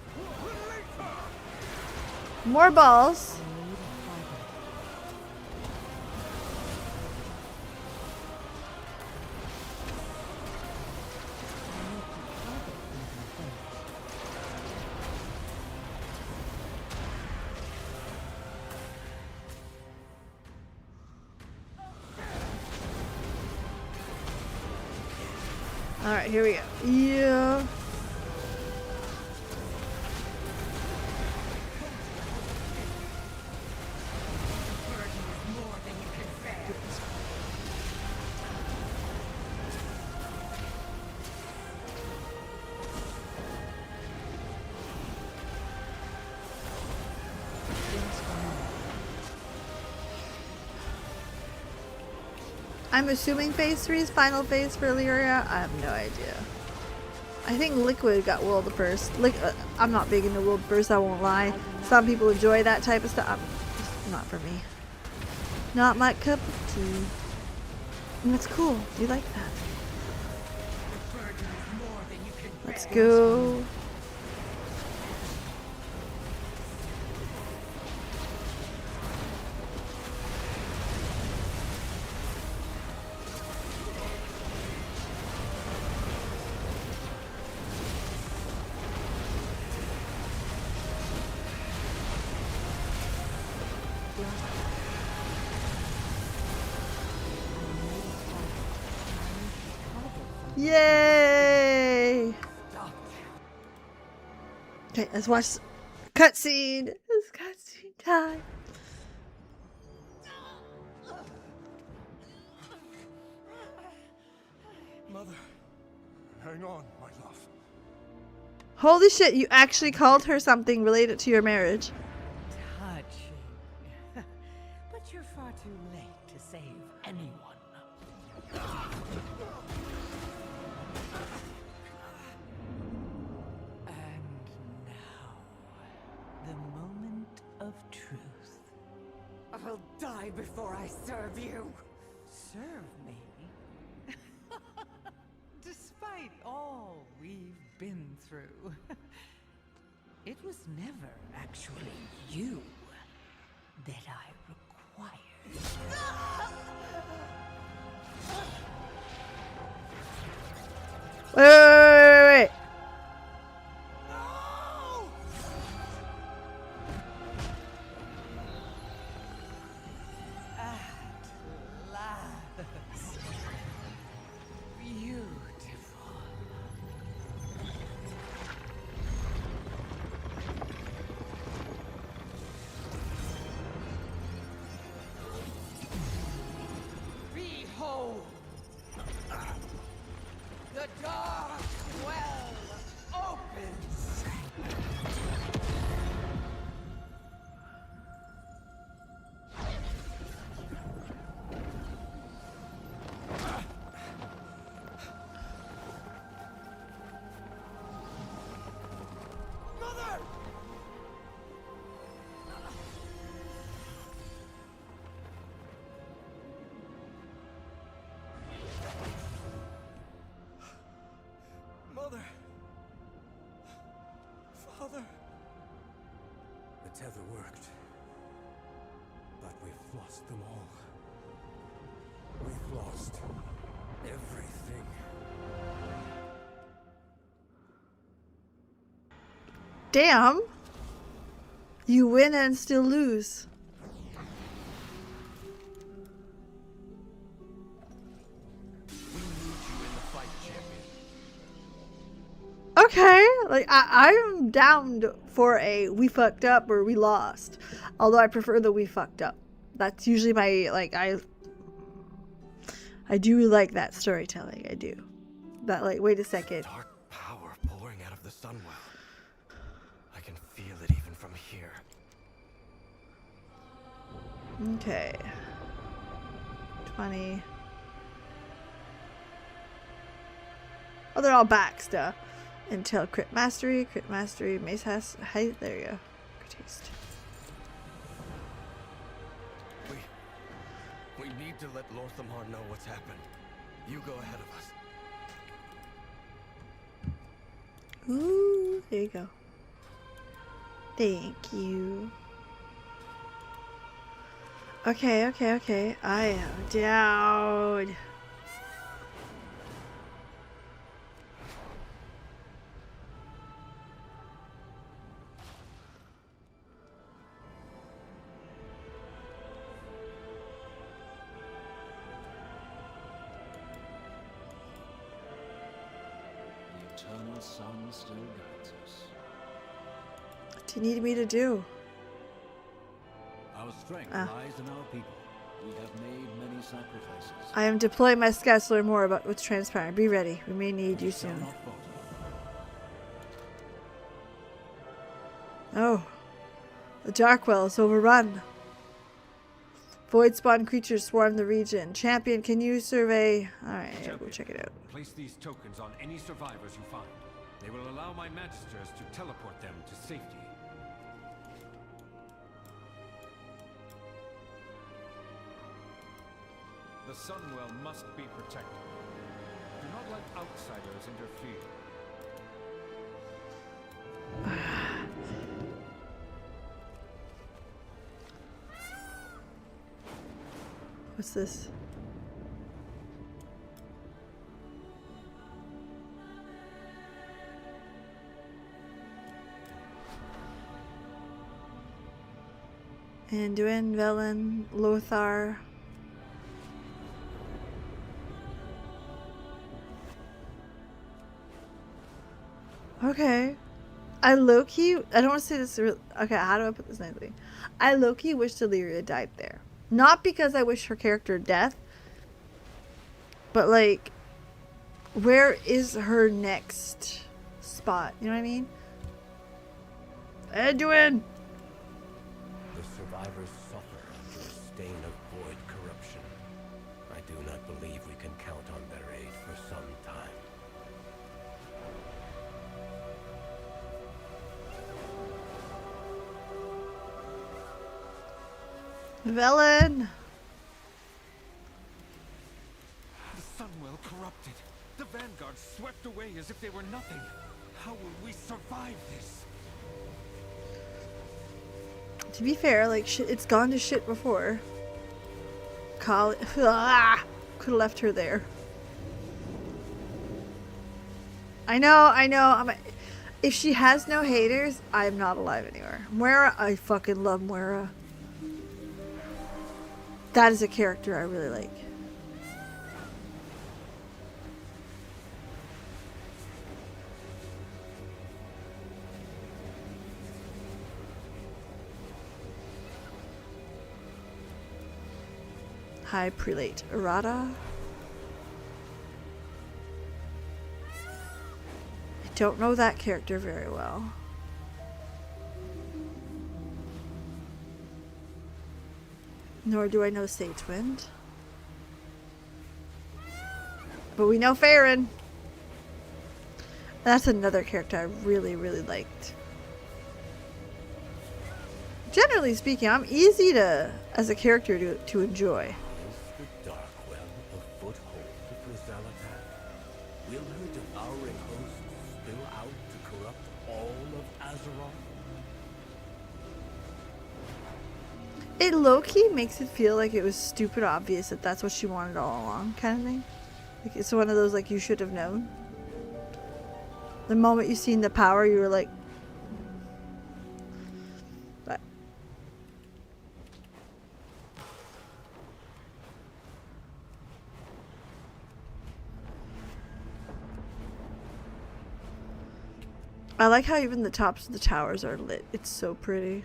Release her! More balls. Alright, here we go. Yeah. I'm assuming phase 3 is final phase for Alleria. I have no idea. I think Liquid got world first. I'm not big into world first, I won't lie. Some people enjoy that type of stuff. It's not for me. Not my cup of tea. And that's cool. We like that. Let's go. Yay! Okay, let's watch cutscene. It's cutscene time. Mother, hang on, my love. Holy shit, you actually called her something related to your marriage. Touching. But you're far too late to save anyone. And now, the moment of truth. I'll die before I serve you. Serve me? Despite all we've been through, it was never actually you that I required. Wait. At last. Beautiful. Behold! The dark well opens! Mother! Mother! Father! The tether worked. But we've lost them all. We've lost everything. Damn. You win and still lose. Okay, like I'm down for a we fucked up or we lost. Although I prefer the we fucked up. That's usually my like I do like that storytelling. I do. That like wait a second. Dark power pouring out of the Sunwell. I can feel it even from here. Okay. 20. Oh, they're all back stuff. Until crit mastery, mace has height. There you go. Taste. We need to let Lorthamar know what's happened. You go ahead of us. Ooh, there you go. Thank you. Okay. I am down. The eternal sun still guides us. What do you need me to do? Our strength lies in our people. We have made many sacrifices. I am deploying my scouts to learn more about what's transpiring. Be ready. We may need you Shall soon. not falter. Oh. The Darkwell is overrun. Void spawn creatures swarm the region. Champion, can you survey? Alright, I'll go check it out. Place these tokens on any survivors you find. They will allow my magisters to teleport them to safety. The Sunwell must be protected. Do not let outsiders interfere. What's this? Anduin, Velen, Lothar. Okay. I low-key, I don't want to say this okay, how do I put this nicely? I low-key wish Alleria died there. Not because I wish her character death, but like, where is her next spot? You know what I mean? Anduin! The survivors suffer under a stain of void corruption. I do not believe we can count on their aid for some time. Velen! The Sunwell corrupted. The vanguard swept away as if they were nothing. How will we survive this? To be fair, like, shit, it's gone to shit before. Could have left her there. I know. If she has no haters, I'm not alive anymore. Moira, I fucking love Moira. That is a character I really like. High Prelate Errata. I don't know that character very well. Nor do I know Sagewind. But we know Farron. That's another character I really, really liked. Generally speaking, I'm easy to, as a character, to enjoy. Is the Darkwell a foothold for Zalatat? Will her devouring host spill out to corrupt all of Azeroth? It low-key makes it feel like it was stupid obvious that that's what she wanted all along, kind of thing. Like, it's one of those, like, you should have known. The moment you seen the power, you were like... But... I like how even the tops of the towers are lit. It's so pretty.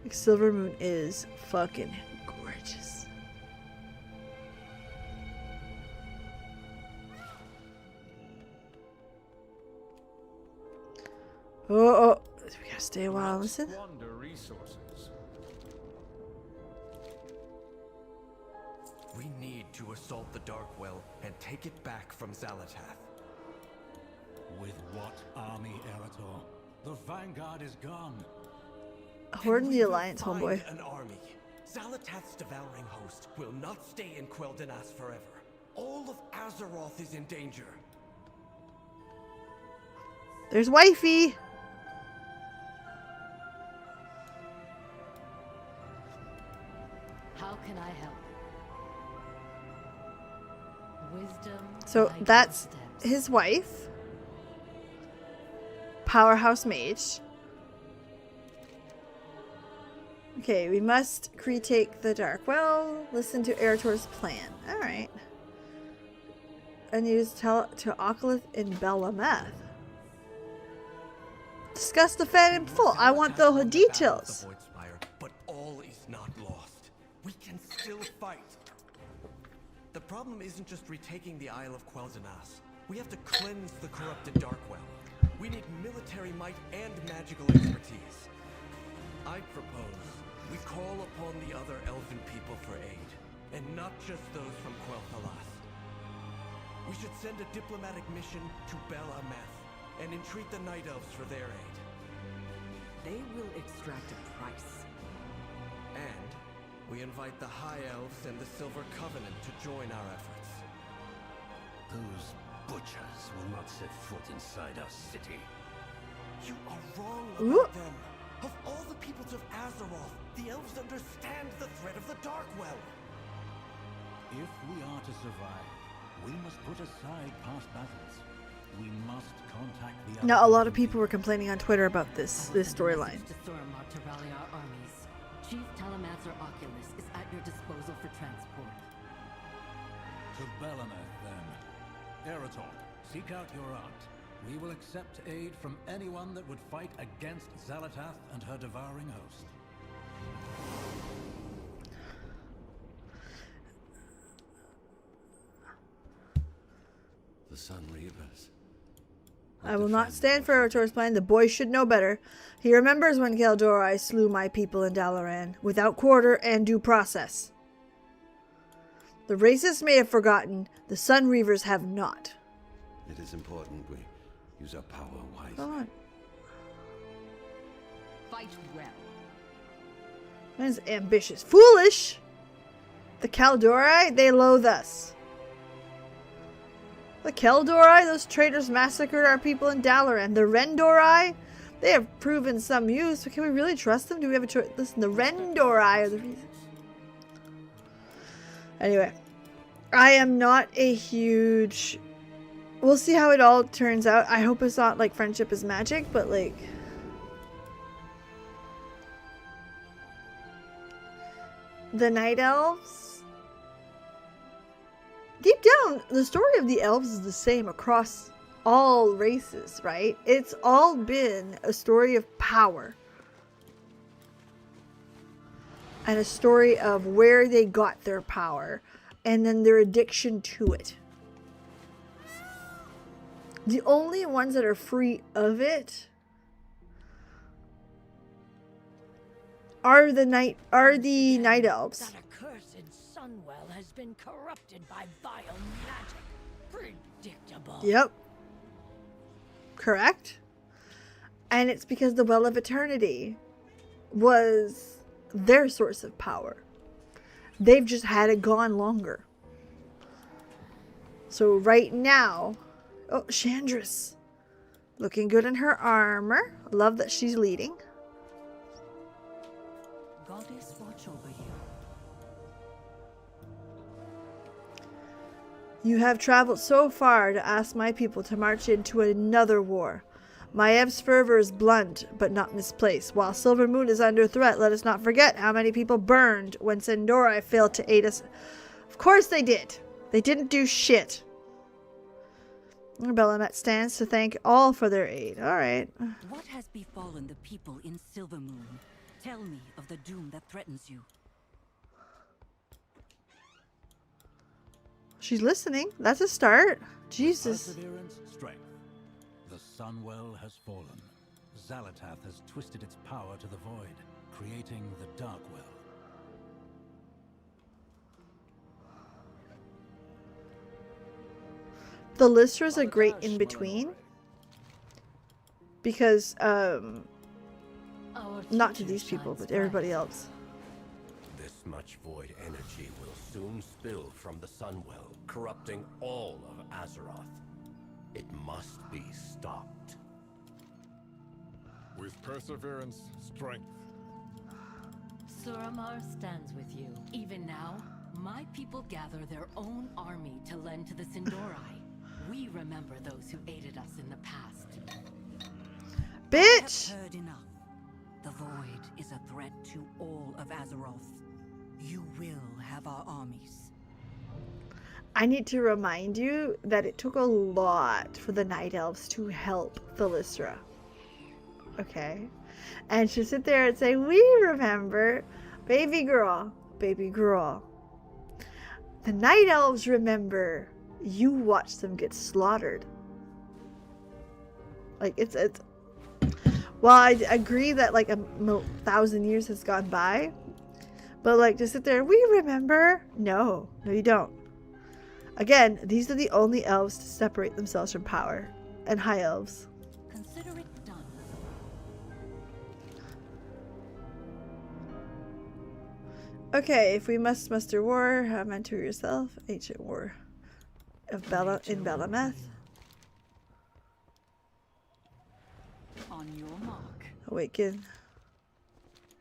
Like, Silver Moon is fucking gorgeous. Oh, we gotta stay a while. Listen. Squander resources. We need to assault the Darkwell and take it back from Xalatath. With what army, Erator? The Vanguard is gone. Horde in the Alliance, Find homeboy. an army. Xalatath's devouring host will not stay in Quel'Danas forever. All of Azeroth is in danger. There's wifey. How can I help? Wisdom. So guiding that's steps. his wife. Powerhouse mage. Okay, we must retake the Darkwell. Listen to Erator's plan. Alright. And use to Oculus in Belameth. Discuss the fan in full. I want the details. But all is not lost. We can still fight. The problem isn't just retaking the Isle of Quel'Danas. We have to cleanse the corrupted Darkwell. We need military might and magical expertise. I propose we call upon the other elven people for aid, and not just those from Quel'Thalas. We should send a diplomatic mission to Belameth and entreat the Night Elves for their aid. They will extract a price. And we invite the High Elves and the Silver Covenant to join our efforts. Those butchers will not set foot inside our city. You are wrong Ooh. about them. Of all the peoples of Azeroth, the elves understand the threat of the Darkwell. If we are to survive, we must put aside past battles. We must contact the Now, a lot of people were complaining on Twitter about this storyline. To Thormod to rally our armies. Chief Telemancer Oculus is at your disposal for transport. To Belameth, then. Erator, seek out your aunt. We will accept aid from anyone that would fight against Xalatath and her devouring host. The Sun Reavers. I will not stand for Erator's plan. The boy should know better. He remembers when Keldori slew my people in Dalaran without quarter and due process. The racists may have forgotten. The Sun Reavers have not. It is important we use our power wisely. Come on. Fight well. That is ambitious. Foolish! The Kaldori, they loathe us. The Keldori, those traitors massacred our people in Dalaran. The Rendori, they have proven some use, but can we really trust them? Do we have a choice? Listen, the Rendori are the reason. Anyway, I am not a huge... We'll see how it all turns out. I hope it's not like friendship is magic, but like... The Night Elves... Deep down, the story of the elves is the same across all races, right? It's all been a story of power. And a story of where they got their power. And then their addiction to it. The only ones that are free of it are the night elves. That accursed Sunwell has been corrupted by vile magic. Predictable. Yep. Correct. And it's because the Well of Eternity was their source of power. They've just had it gone longer. So right now... Oh, Chandris. Looking good in her armor. Love that she's leading. Goddess, watch over you. You have traveled so far to ask my people to march into another war. Maev's fervor is blunt, but not misplaced. While Silver Moon is under threat, let us not forget how many people burned when Sindora failed to aid us. Of course they did. They didn't do shit. Bellamet stands to thank all for their aid. Alright. What has befallen the people in Silvermoon? Tell me of the doom that threatens you. She's listening. That's a start. Jesus. Perseverance, strength. The Sunwell has fallen. Xalatath has twisted its power to the void, creating the Darkwell. The Lystra's a great in-between. Because, not to these people, but everybody else. This much void energy will soon spill from the Sunwell, corrupting all of Azeroth. It must be stopped. With perseverance, strength. Suramar stands with you. Even now, my people gather their own army to lend to the Sindorai. We remember those who aided us in the past. Bitch! I have heard enough. The void is a threat to all of Azeroth. You will have our armies. I need to remind you that it took a lot for the Night Elves to help the Lystra. Okay? And she'll sit there and say, we remember, baby girl. The Night Elves remember. You watched them get slaughtered. Like, it's well, I agree that like 1,000 years has gone by, but like to sit there, we remember. No, you don't. Again, these are the only elves to separate themselves from power, and high elves. Consider it done. Okay, if we must muster war, have mentor yourself. Ancient war of in Belameth. On your mark. Awaken.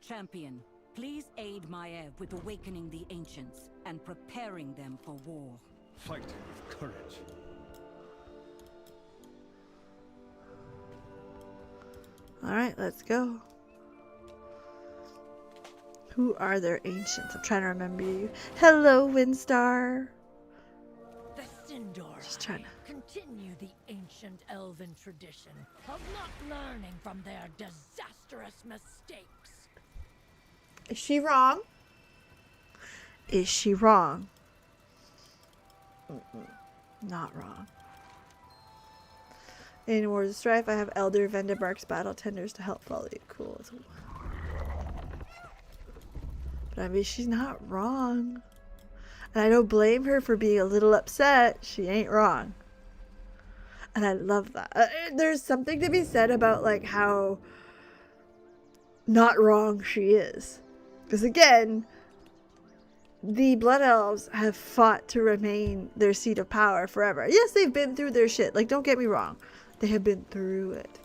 Champion, please aid Maev with awakening the ancients and preparing them for war. Fight with courage. Alright, let's go. Who are their ancients? I'm trying to remember you. Hello, Windstar. The Sindorai Just trying to... continue the ancient elven tradition of not learning from their disastrous mistakes. Is she wrong? Is she wrong? Not wrong. In Wars of Strife, I have Elder Vendabark's battle tenders to help follow you. Cool. But I mean, she's not wrong. And I don't blame her for being a little upset. She ain't wrong. And I love that. There's something to be said about like how not wrong she is. Because again, the Blood Elves have fought to remain their seat of power forever. Yes, they've been through their shit. Like, don't get me wrong. They have been through it.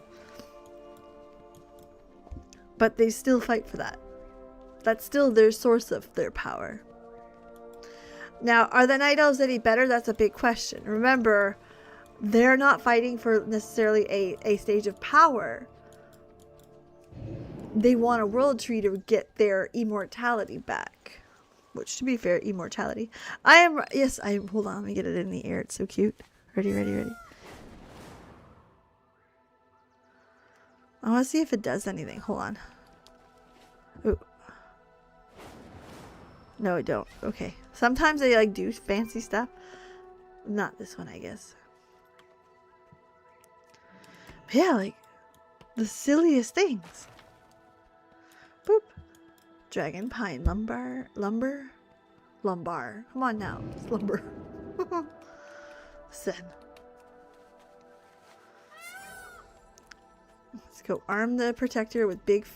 But they still fight for that. That's still their source of their power. Now, are the Night Elves any better? That's a big question. Remember, they're not fighting for necessarily a stage of power. They want a world tree to get their immortality back. Which, to be fair, immortality. Hold on, let me get it in the air. It's so cute. Ready. I want to see if it does anything. Hold on. Ooh. No, I don't. Okay. Sometimes they like do fancy stuff. Not this one, I guess. But yeah, like the silliest things. Boop. Dragon pine lumber. Come on now. It's lumber. Sen. Let's go arm the protector with big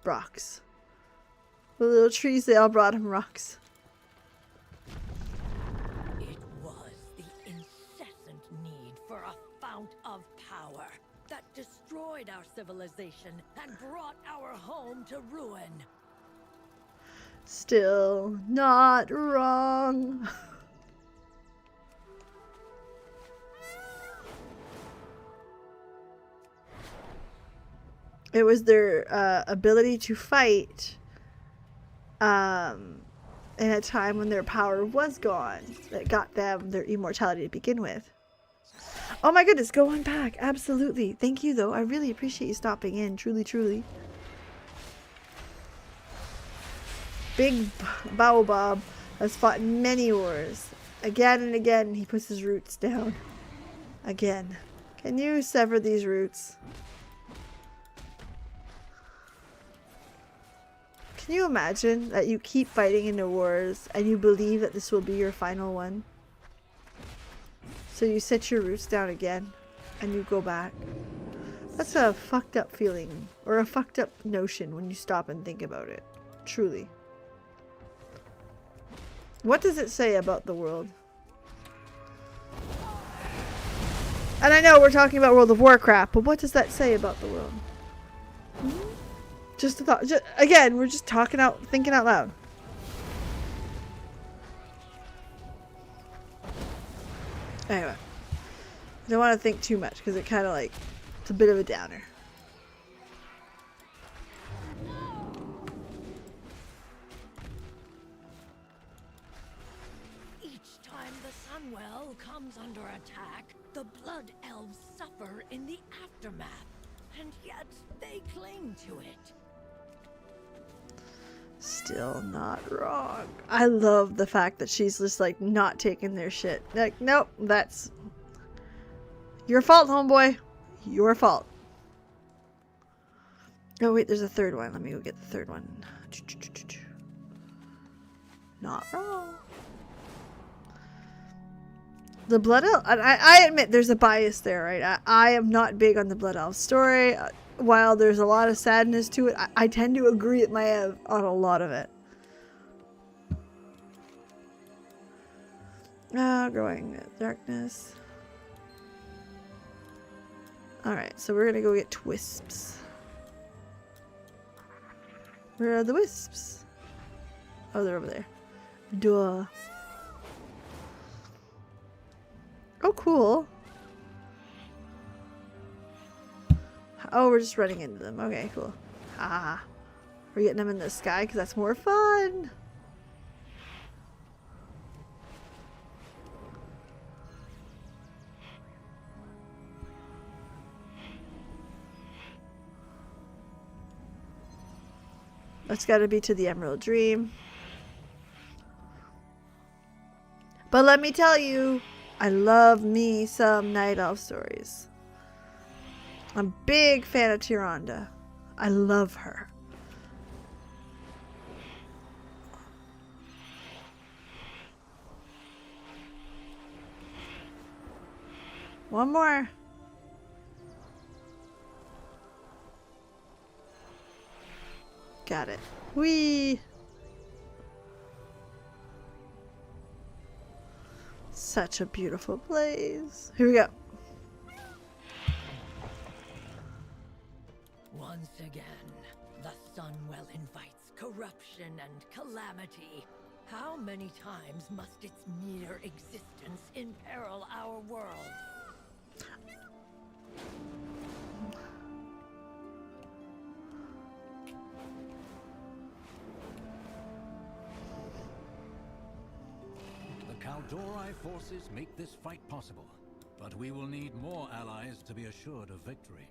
rocks. The little trees, they all brought him rocks. It was the incessant need for a fount of power that destroyed our civilization and brought our home to ruin. Still not wrong. It was their ability to fight in a time when their power was gone that got them their immortality to begin with. Oh my goodness, go on back. Absolutely. Thank you, though. I really appreciate you stopping in. Truly, truly. Big Baobab has fought in many wars. Again and again, he puts his roots down. Again. Can you sever these roots? Can you imagine that you keep fighting in the wars and you believe that this will be your final one? So you set your roots down again and you go back. That's a fucked up feeling or a fucked up notion when you stop and think about it. Truly. What does it say about the world? And I know we're talking about World of Warcraft, but what does that say about the world? Just a thought. Again, we're just talking out, thinking out loud. Anyway. I don't want to think too much because it kind of like, it's a bit of a downer. Each time the Sunwell comes under attack, the Blood Elves suffer in the aftermath, and yet they cling to it. Still not wrong. I love the fact that she's just like not taking their shit. Like, nope, that's your fault, homeboy. Your fault. Oh wait, there's a third one. Let me go get the third one. Not wrong. The Blood Elf, I admit there's a bias there, right? I am not big on the Blood Elf story. While there's a lot of sadness to it, I tend to agree with Maya on a lot of it. Growing darkness. Alright, so we're gonna go get Twisps. Where are the Wisps? Oh, they're over there. Duh. Oh, cool. Oh, we're just running into them. Okay, cool. Ah, we're getting them in the sky because that's more fun. That's got to be to the Emerald Dream. But let me tell you, I love me some Night Elf stories. I'm a big fan of Tyrande. I love her. One more. Got it. Whee! Such a beautiful place. Here we go. Once again, the Sunwell invites corruption and calamity. How many times must its mere existence imperil our world? The Kaldori forces make this fight possible, but we will need more allies to be assured of victory.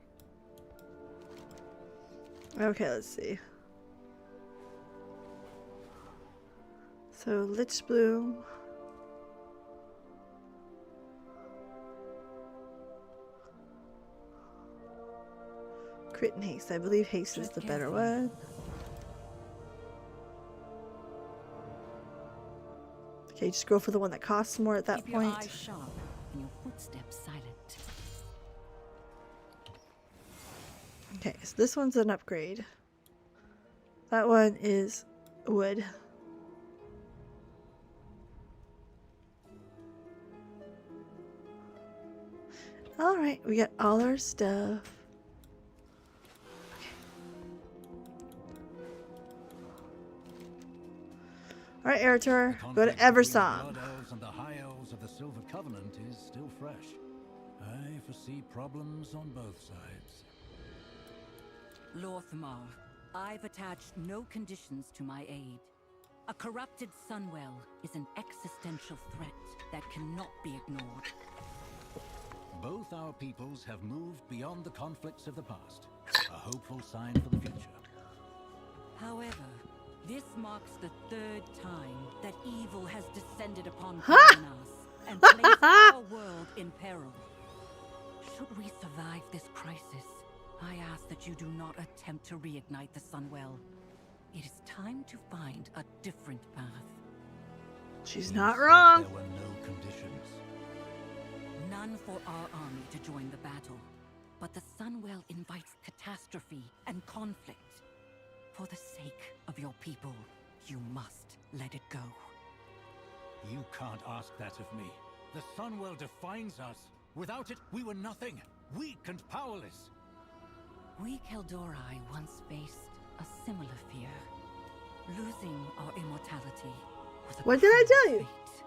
Okay, let's see. So, Lich Bloom. Crit and Haste. I believe Haste is the better one. Okay, just go for the one that costs more at that point. Keep your eyes sharp and your footsteps silent. Okay, so this one's an upgrade. That one is wood. Alright, we got all our stuff. Alright, Eritor, go to Eversong. The Blood Elves and the High Elves of the Silver Covenant is still fresh. I foresee problems on both sides. Lorthmar, I've attached no conditions to my aid. A corrupted Sunwell is an existential threat that cannot be ignored. Both our peoples have moved beyond the conflicts of the past. A hopeful sign for the future. However, this marks the third time that evil has descended upon us and placed our world in peril. Should we survive this crisis, I ask that you do not attempt to reignite the Sunwell. It is time to find a different path. She's You not said wrong. There were no conditions. None for our army to join the battle, but the Sunwell invites catastrophe and conflict. For the sake of your people, you must let it go. You can't ask that of me. The Sunwell defines us. Without it, we were nothing. Weak and powerless. We Keldori once faced a similar fear. Losing our immortality was a What did I cruel tell you? fate,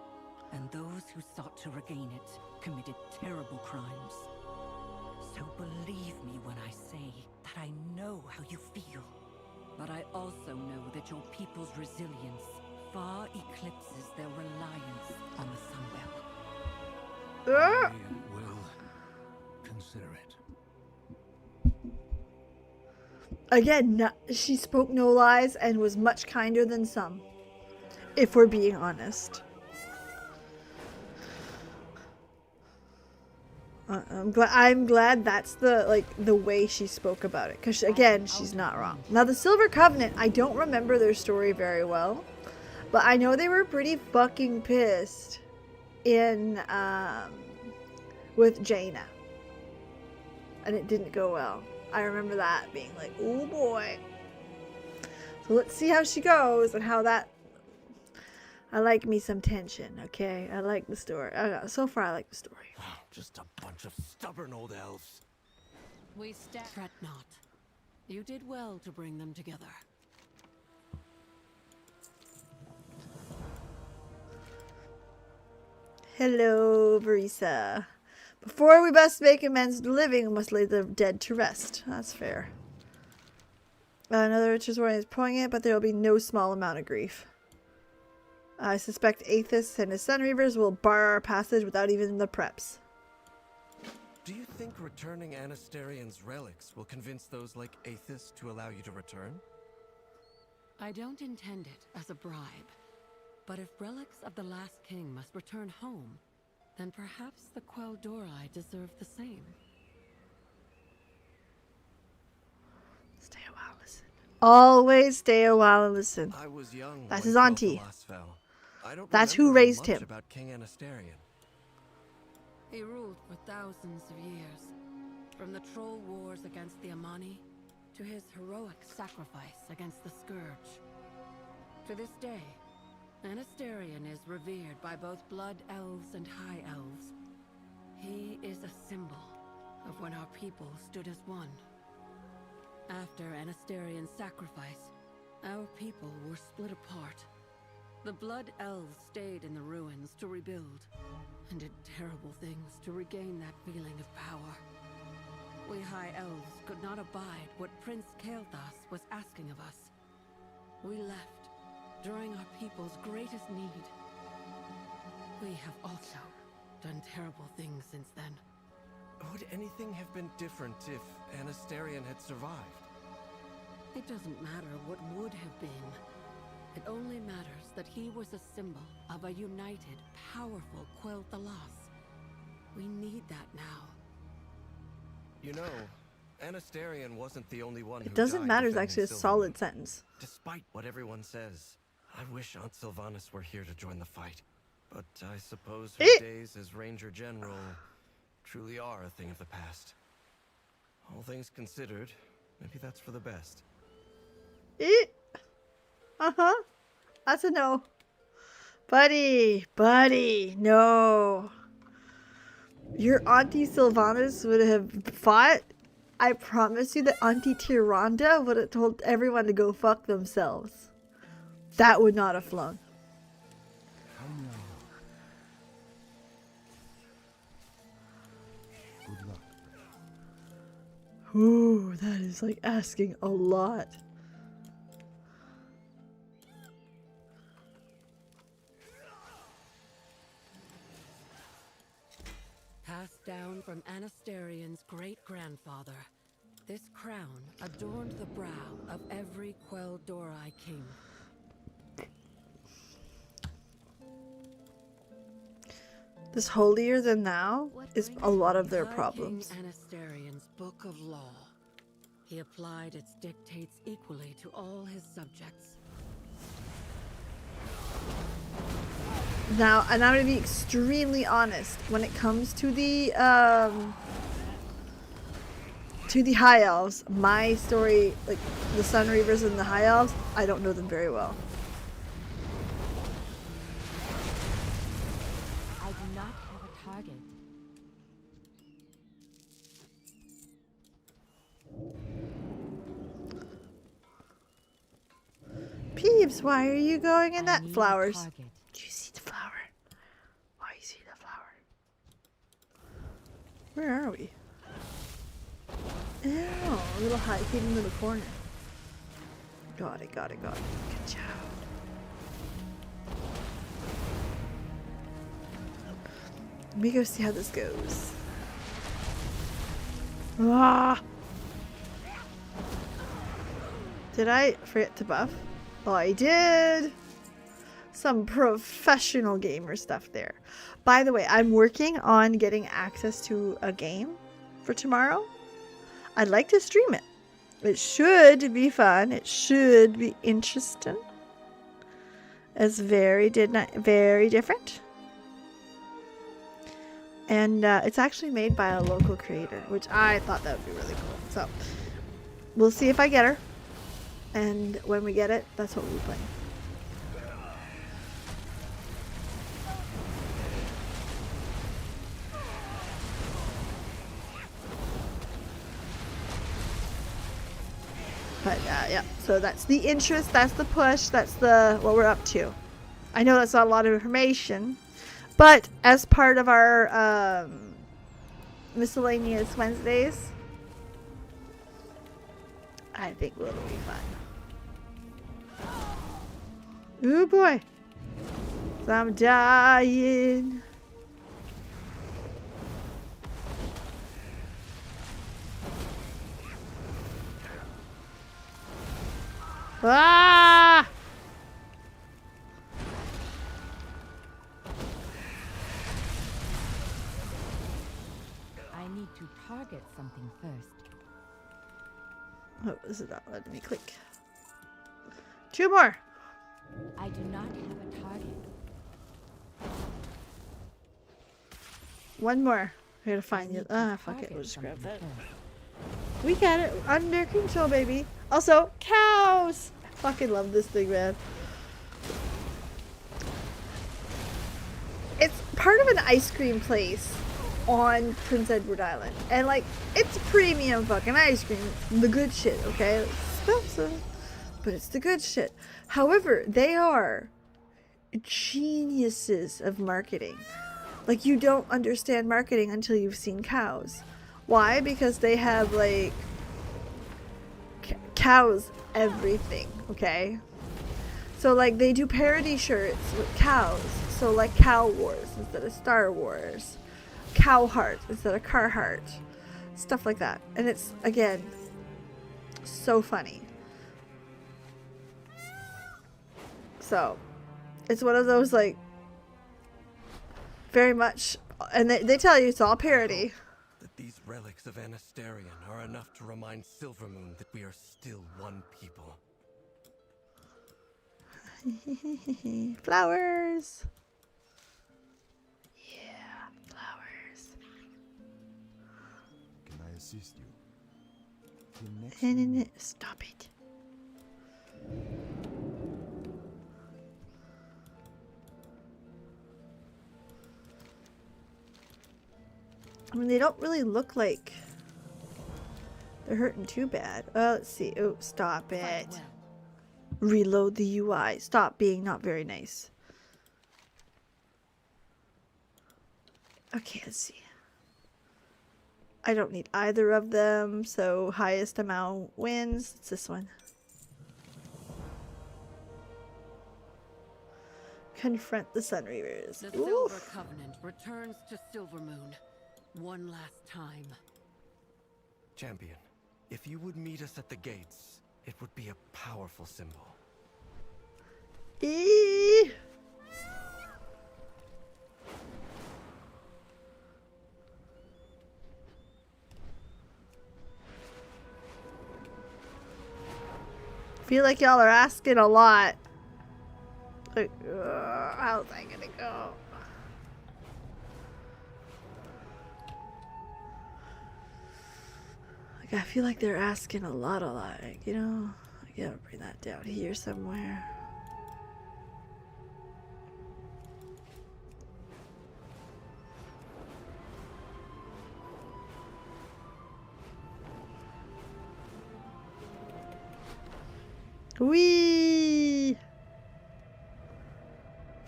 and those who sought to regain it committed terrible crimes. So believe me when I say that I know how you feel. But I also know that your people's resilience far eclipses their reliance on the Sunwell. I will consider it. Again, she spoke no lies and was much kinder than some, if we're being honest. I'm glad that's the way she spoke about it, because again, she's not wrong. Now the Silver Covenant, I don't remember their story very well, but I know they were pretty fucking pissed in with Jaina, and it didn't go well. I remember that being like, oh boy. So let's see how she goes and how that. I like me some tension, okay? I like the story. So far, I like the story. Just a bunch of stubborn old elves. Fret not. You did well to bring them together. Hello, Verisa. Before we must make amends to the living, we must lay the dead to rest. That's fair. Another richest warning is poignant, but there will be no small amount of grief. I suspect Aethys and his Sun Reavers will bar our passage without even the preps. Do you think returning Anasterian's relics will convince those like Aethys to allow you to return? I don't intend it as a bribe. But if relics of the last king must return home, then perhaps the Quel'Dorei deserve the same. Stay a while, listen. Always stay a while and listen. I was young. That's when his auntie. Quel'Thalas fell. I don't That's who remember raised much him. about King Anasterian. He ruled for thousands of years, from the troll wars against the Amani to his heroic sacrifice against the Scourge. To this day, Anasterian is revered by both blood elves and high elves. He is a symbol of when our people stood as one. After Anasterian's sacrifice, our people were split apart. The blood elves stayed in the ruins to rebuild, and did terrible things to regain that feeling of power. We high elves could not abide what Prince Kael'thas was asking of us. We left during our people's greatest need. We have also done terrible things since then. Would anything have been different if Anasterian had survived? It doesn't matter what would have been. It only matters that he was a symbol of a united, powerful Quel'Thalas. We need that now. You know, Anasterian wasn't the only one who It doesn't died matter is defending actually a Sylvanas. solid sentence. Despite what everyone says, I wish Aunt Sylvanas were here to join the fight. But I suppose her days as Ranger General truly are a thing of the past. All things considered, maybe that's for the best. Uh-huh. That's a no. Buddy, no. Your Auntie Sylvanas would have fought. I promise you that Auntie Tyrande would have told everyone to go fuck themselves. That would not have flown. Come now. Good luck. Ooh, that is like asking a lot. Passed down from Anasterian's great-grandfather, this crown adorned the brow of every Quel'Dorei king. This holier than thou is a lot of their problems. King Anasterian's book of law. He applied its dictates equally to all his subjects. Now, and I'm gonna be extremely honest when it comes to the High Elves. My story, like the Sun Reavers and the High Elves, I don't know them very well. I do not have a target. Peeps, why are you going in that flowers? Do you see the flower? Why you see the flower? Where are we? Oh, a little high, hidden in the corner. Got it, got it, got it. Good job. Let me go see how this goes. Ah! Did I forget to buff? Oh, I did! Some professional gamer stuff there. By the way, I'm working on getting access to a game for tomorrow. I'd like to stream it. It should be fun. It should be interesting. It's very different. And it's actually made by a local creator, which I thought that would be really cool. So, we'll see if I get her. And when we get it, that's what we'll play. But yeah, so that's the interest, that's the push, that's the what we're up to. I know that's not a lot of information, but as part of our miscellaneous Wednesdays, I think it'll be fun. Ooh boy, I'm dying. Ah! I need to target something first. Oh, this is not letting me click. 2 more. I do not have a target. 1 more. I gotta find you. Ah, fuck it. We'll just grab that. We got it under control, baby. Also, cows. I fucking love this thing, man. It's part of an ice cream place on Prince Edward Island, and like it's premium fucking ice cream, the good shit. Okay, it's expensive, but it's the good shit. However, they are geniuses of marketing. Like, you don't understand marketing until you've seen cows. Why? Because they have like cows everything, okay? So like they do parody shirts with cows. So like Cow Wars instead of Star Wars. Cowheart instead of Carhartt. Stuff like that. And it's, again, so funny. So, it's one of those like very much, and they tell you it's all parody. That these relics of Anasterian are enough to remind Silvermoon that we are still one people. Flowers. Yeah, flowers. Can I assist you? The next And stop it. I mean, they don't really look like they're hurting too bad. Let's see. Oh, stop it. Reload the UI. Stop being not very nice. Okay, let's see. I don't need either of them, so highest amount wins. It's this one. Confront the Sun Reavers. The Silver Covenant returns to Silvermoon. one last time. Champion, if you would meet us at the gates, it would be a powerful symbol. Eee. Feel like y'all are asking a lot. Like, how's that gonna go? Like, I feel like they're asking a lot. Like, you know, I gotta bring that down here somewhere. Whee!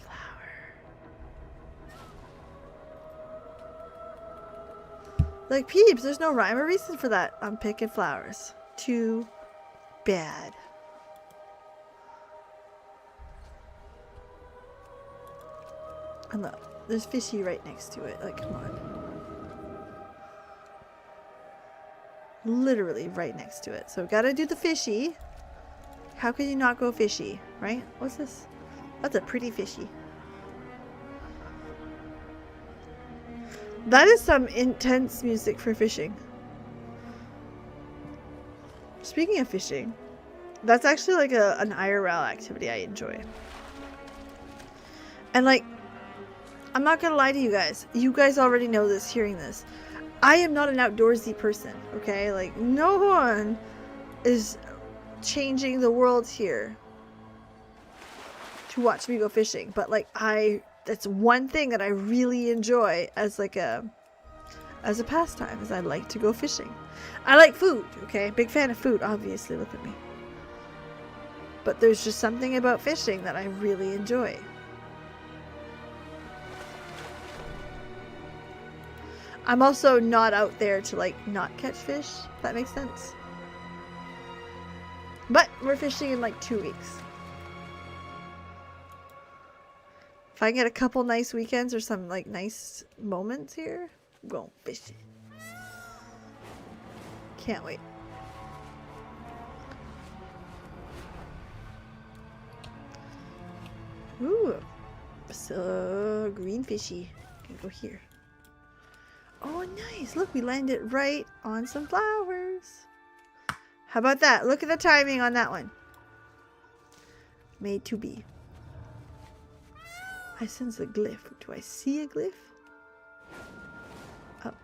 Flower. Like, peeps, there's no rhyme or reason for that. I'm picking flowers. Too bad. And look, there's fishy right next to it. Like, come on. Literally right next to it. So we gotta do the fishy. How can you not go fishy, right? What's this? That's a pretty fishy. That is some intense music for fishing. Speaking of fishing, that's actually like an IRL activity I enjoy. And like, I'm not gonna lie to you guys. You guys already know this, hearing this. I am not an outdoorsy person, okay? Like, no one is changing the world here to watch me go fishing, but like, that's one thing that I really enjoy as like a pastime, is I like to go fishing. I like food, okay? Big fan of food, obviously, look at me. But there's just something about fishing that I really enjoy. I'm also not out there to like not catch fish, if that makes sense. But we're fishing in like 2 weeks. If I get a couple nice weekends or some like nice moments here, I'm going fishing. Can't wait. Ooh, so green fishy. Gonna go here. Oh, nice. Look, we landed right on some flowers. How about that? Look at the timing on that one. Made to be. I sense a glyph. Do I see a glyph? Up.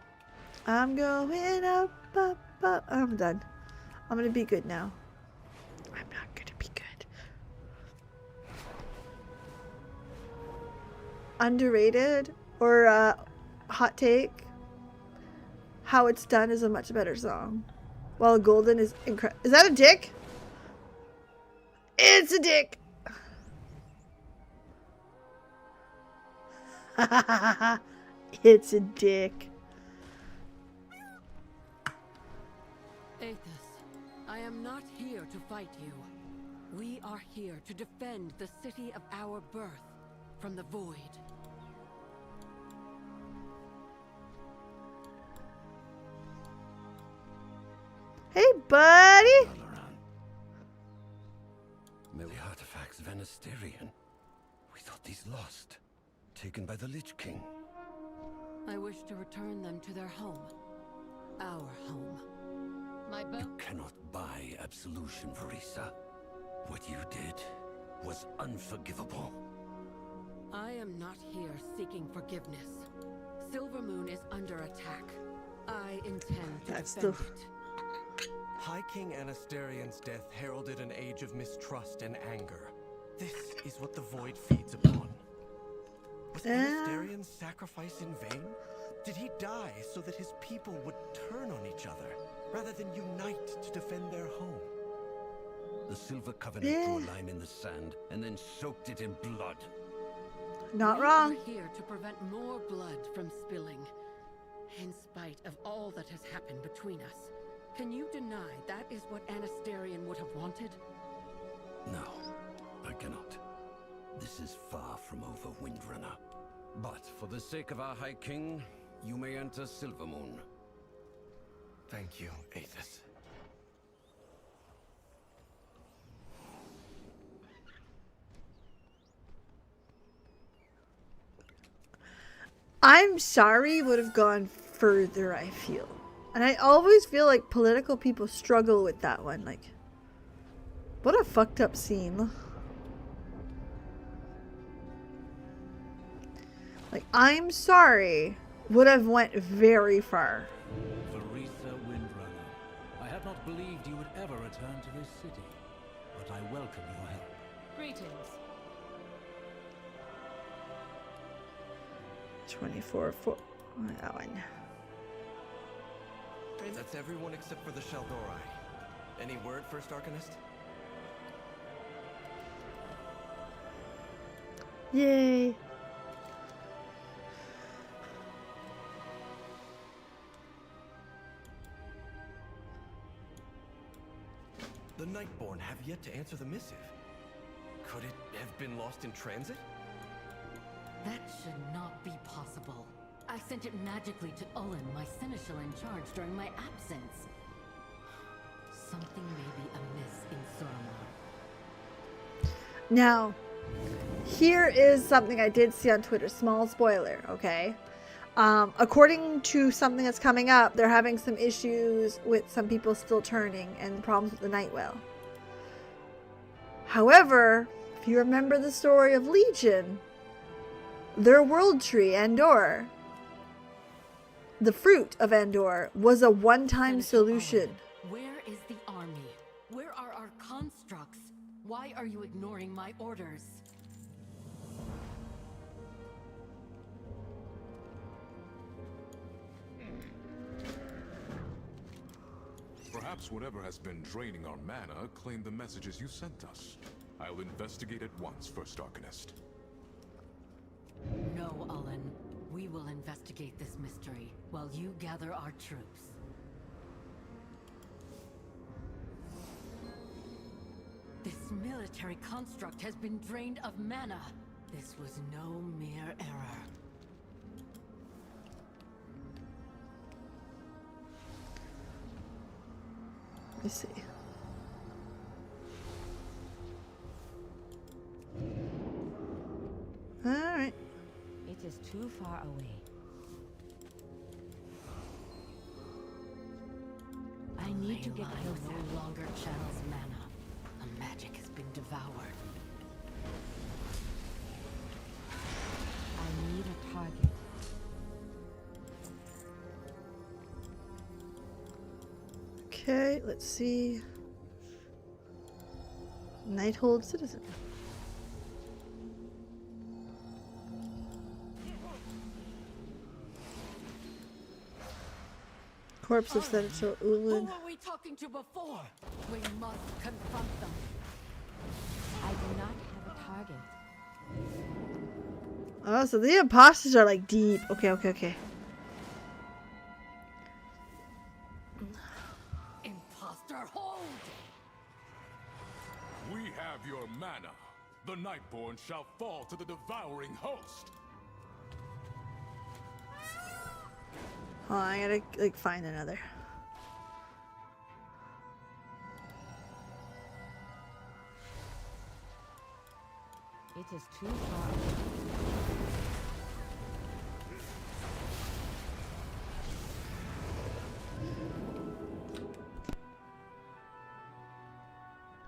I'm going up, up, up. I'm done. I'm gonna be good now. I'm not gonna be good. Underrated or hot take. How It's Done is a much better song. While Golden is incredible. Is that a dick? It's a dick. It's a dick. Aethys, I am not here to fight you. We are here to defend the city of our birth from the void. Hey, buddy. The artifacts of Anasterian. We thought these lost. Taken by the Lich King. I wish to return them to their home. Our home. My boat. You cannot buy absolution, Verisa. What you did was unforgivable. I am not here seeking forgiveness. Silvermoon is under attack. I intend to defend it. High King Anasterian's death heralded an age of mistrust and anger. This is what the void feeds upon. Was Anasterian's sacrifice in vain? Did he die so that his people would turn on each other, rather than unite to defend their home? The Silver Covenant drew a line in the sand, and then soaked it in blood. Not wrong. We are here to prevent more blood from spilling. In spite of all that has happened between us, can you deny that is what Anasterian would have wanted? No, I cannot. This is far from over, Windrunner. But for the sake of our High King, You may enter Silvermoon. Thank you, Aethys. I'm sorry would have gone further, I feel. And I always feel like political people struggle with that one. Like, what a fucked up scene. Like, I'm sorry would have went very far. Farisa Windrunner, I had not believed you would ever return to this city, but I welcome your help. Greetings. 24, 4. That one. That's everyone except for the Shaldorai. Any word, First Arcanist? Yay. The Nightborn have yet to answer the missive. Could it have been lost in transit? That should not be possible. I sent it magically to Ullen, my seneschal in charge, during my absence. Something may be amiss in Suramar. Now, here is something I did see on Twitter. Small spoiler, okay? According to something that's coming up, they're having some issues with some people still turning and problems with the Nightwell. However, if you remember the story of Legion, their world tree, Andor, the fruit of Andor, was a one-time solution. Where is the army? Where are our constructs? Why are you ignoring my orders? Perhaps whatever has been draining our mana claimed the messages you sent us. I'll investigate at once, First Arcanist. No, Ullen. We will investigate this mystery while you gather our troops. This military construct has been drained of mana. This was no mere error. Let me see. Alright. It is too far away. I need to get closer. No longer channels mana. The magic has been devoured. I need a target. Okay, let's see. Nighthold Citizen. Corpse of Senator Ulin. Who were we talking to before? We must confront them. I do not have a target. Oh, so the imposters are like deep. Okay. Imposter, hold! We have your mana. The Nightborn shall fall to the devouring host. Hold on, I gotta like find another. It is too far away.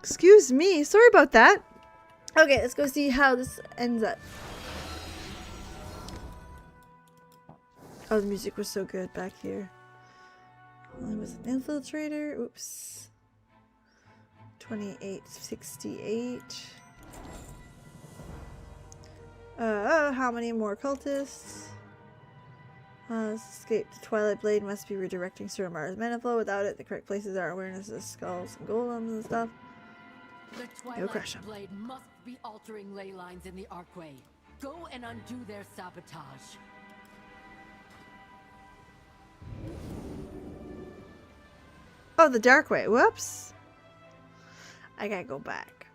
Excuse me, sorry about that. Okay, let's go see how this ends up. Oh, the music was so good back here. It was an infiltrator. Oops. 2868. How many more cultists? Escape the Twilight Blade must be redirecting Suramar's mana flow. Without it, the correct places are awareness of skulls and golems and stuff. The Twilight Blade must be altering ley lines in the Archway. Go and undo their sabotage. Oh, the dark way. Whoops. I gotta go back.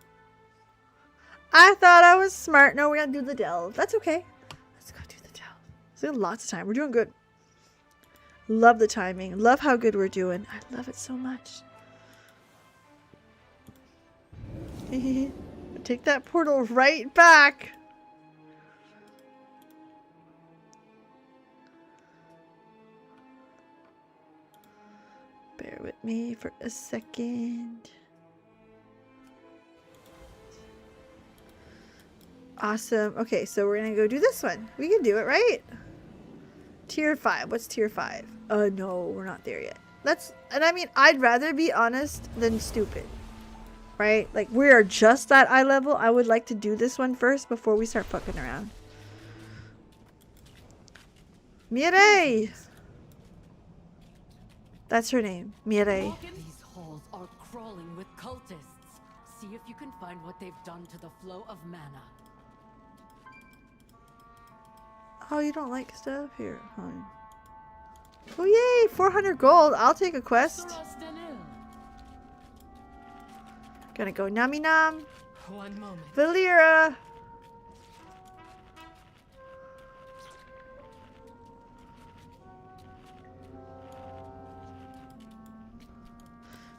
I thought I was smart. No, we gotta do the delve. That's okay. Let's go do the delve. So we have lots of time. We're doing good. Love the timing. Love how good we're doing. I love it so much. Take that portal right back. Bear with me for a second. Awesome. Okay, so we're gonna go do this one. We can do it, right? Tier 5. What's tier 5? No, we're not there yet. And I mean, I'd rather be honest than stupid. Right? Like, we are just at eye level. I would like to do this one first before we start fucking around. Mireille! That's her name. Mireille. These halls are crawling with cultists. See if you can find what they've done to the flow of mana. Oh, you don't like stuff? Here, fine. Oh, yay! 400 gold. I'll take a quest. Gonna go Nami Nam. One moment. Valera.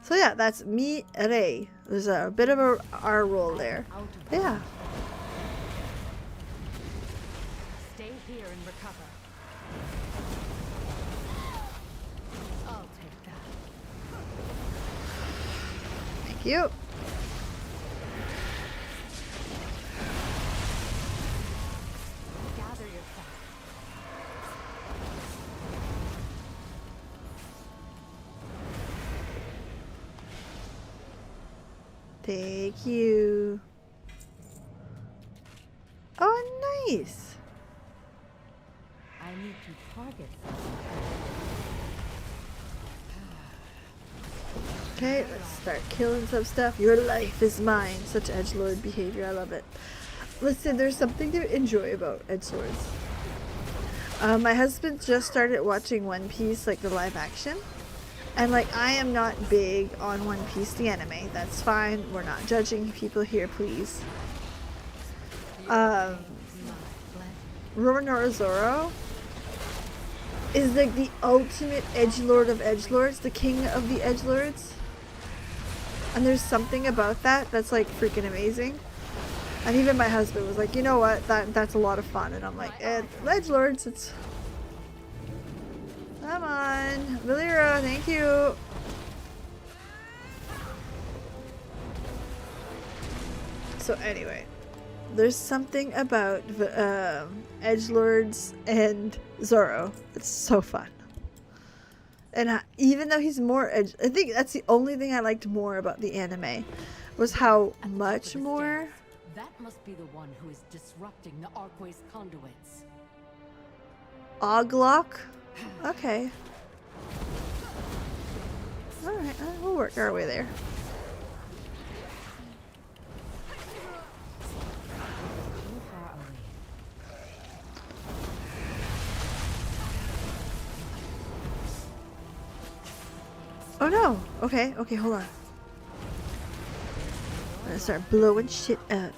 So yeah, that's Mireille. There's a bit of a R roll there. Yeah. Stay here and recover. I'll take that. Thank you. Gather yourself. Thank you. Oh, nice. I need to target Okay, let's start killing some stuff. Your life is mine. Such edgelord behavior. I love it. Listen, there's something to enjoy about edgelords. My husband just started watching One Piece, like the live action. And like, I am not big on One Piece, the anime. That's fine. We're not judging people here, please. Roronoa Zoro is like the ultimate edgelord of edgelords, the king of the edgelords. And there's something about that that's like freaking amazing. And even my husband was like, you know what, that's a lot of fun. And I'm like, edgelords, it's... Come on, Valera, thank you. So anyway, there's something about edgelords and Zoro. It's so fun. And even though he's more I think that's the only thing I liked more about the anime, was how much more. That must be the one who is disrupting the Arkway's conduits. Oglock? Okay. Alright, we'll work our way there. Oh no! Okay, hold on. I'm gonna start blowing shit up.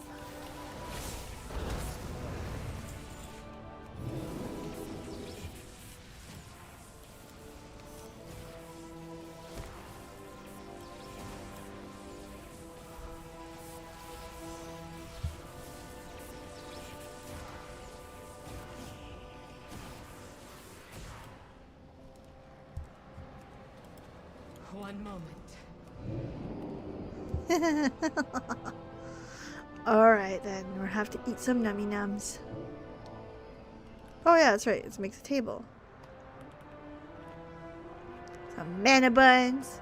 One moment. Alright then, we'll have to eat some nummy nums. Oh yeah, that's right, it makes a table. Some mana buns.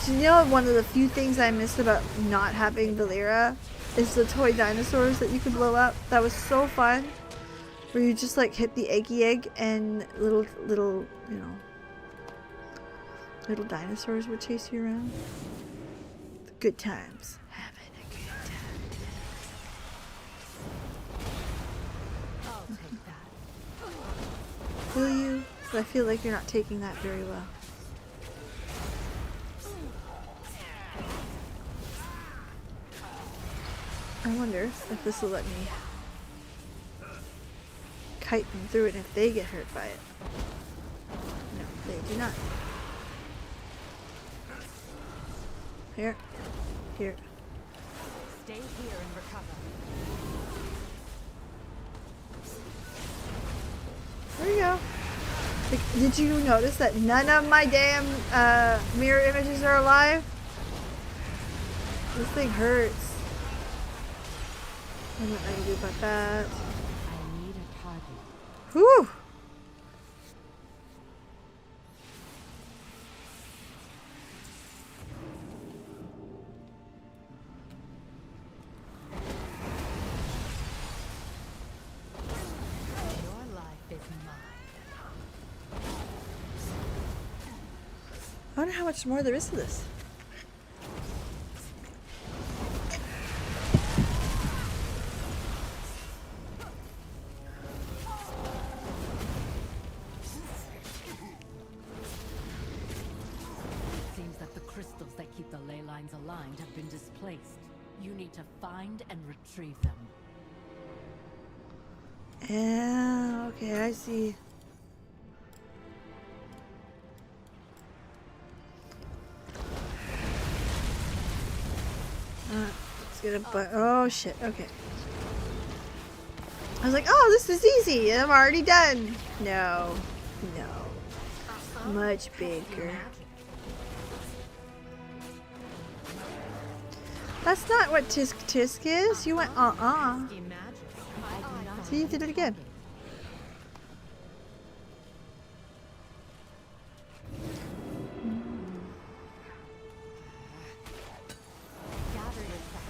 So you know, one of the few things I missed about not having Valera is the toy dinosaurs that you could blow up. That was so fun. Where you just like hit the eggy egg and little, you know, little dinosaurs would chase you around. Good times. Having a good time. I'll take that. Will you? I feel like you're not taking that very well. I wonder if this will let me kite them through it if they get hurt by it. No, they do not. Here. Here. Stay here and recover. There you go. Like, did you notice that none of my damn mirror images are alive? This thing hurts. I don't know what I can do about that. I need a target. Whew! Your life is mine. I wonder how much more there is to this. Seems that the crystals that keep the ley lines aligned have been displaced. You need to find and retrieve them. Yeah, okay, I see. Let's get a oh shit, okay. I was like, oh, this is easy, I'm already done. No, no. Much bigger. That's not what tisk tisk is. You went See, you did it again. Gather yourself.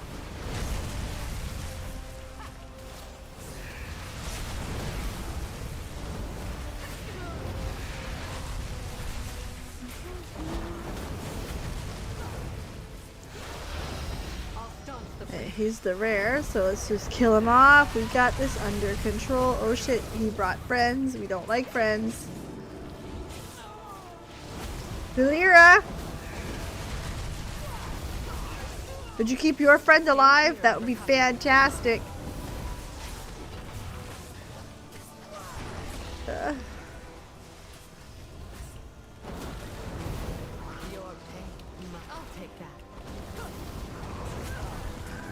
Okay, he's the rare, so let's just kill him off. We got this under control. Oh shit, he brought friends. We don't like friends. Alleria! Would you keep your friend alive? That would be fantastic.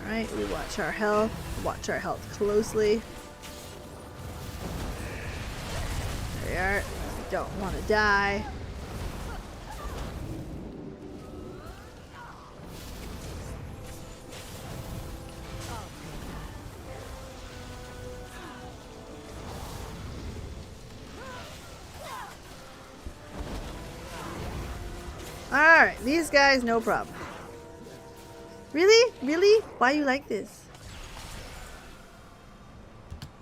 Alright, we watch our health. Watch our health closely. There we are. We don't want to die. Alright, these guys, no problem. Really? Really? Why you like this?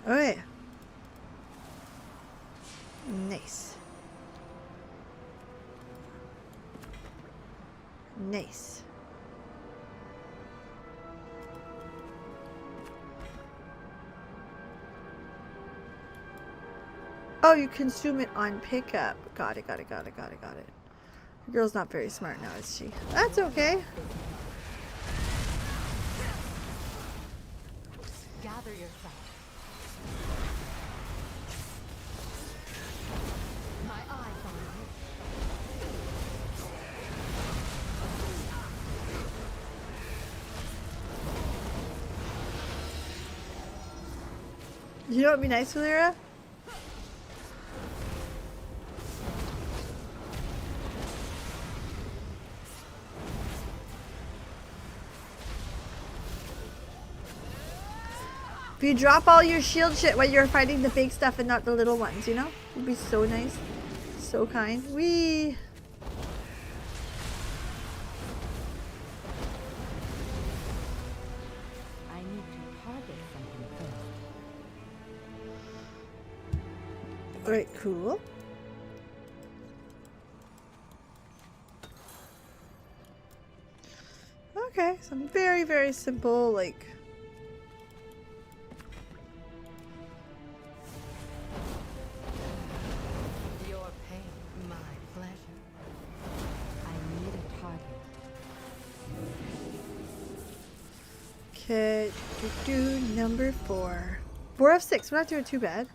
Oh yeah. Nice. Nice. Oh, you consume it on pickup. Got it, got it, got it, got it, got it. The girl's not very smart now, is she? That's okay. Gather yourself. My eyes on you. You know what would be nice, Alleria? If you drop all your shield shit while you're fighting the big stuff and not the little ones, you know? It'd be so nice. So kind. Wee! I need to target something first. Alright, cool. Okay, some very, very simple, like... Your pain, my pleasure. I need a target. Okay, number 4. 4 of 6. We're not doing too bad.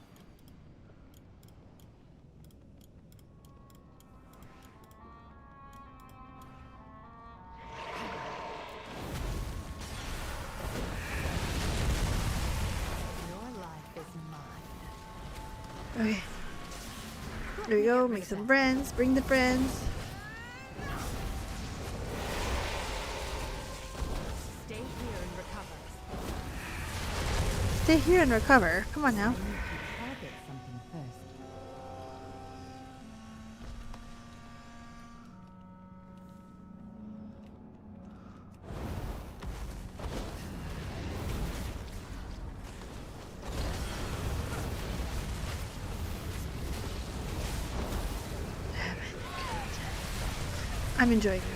Okay. There we go. Make some friends. Bring the friends. Stay here and recover. Stay here and recover. Come on now. I need to target something first. I'm enjoying this.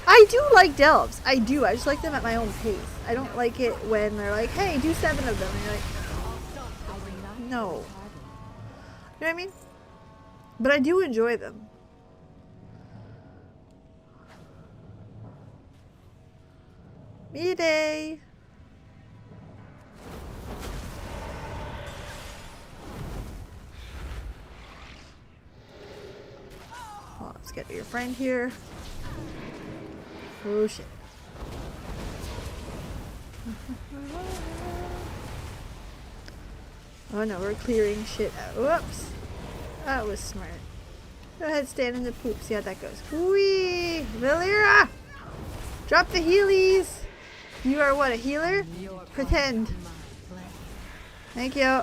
I do like delves. I do. I just like them at my own pace. I don't like it when they're like, hey, do 7 of them. And you're like, no. You know what I mean? But I do enjoy them. Mayday. Well, let's get your friend here. Oh shit. Oh no, we're clearing shit out. Whoops. That was smart. Go ahead, stand in the poop. See how that goes. Whee! Alleria! Drop the healies! You are what, a healer? Pretend. Thank you.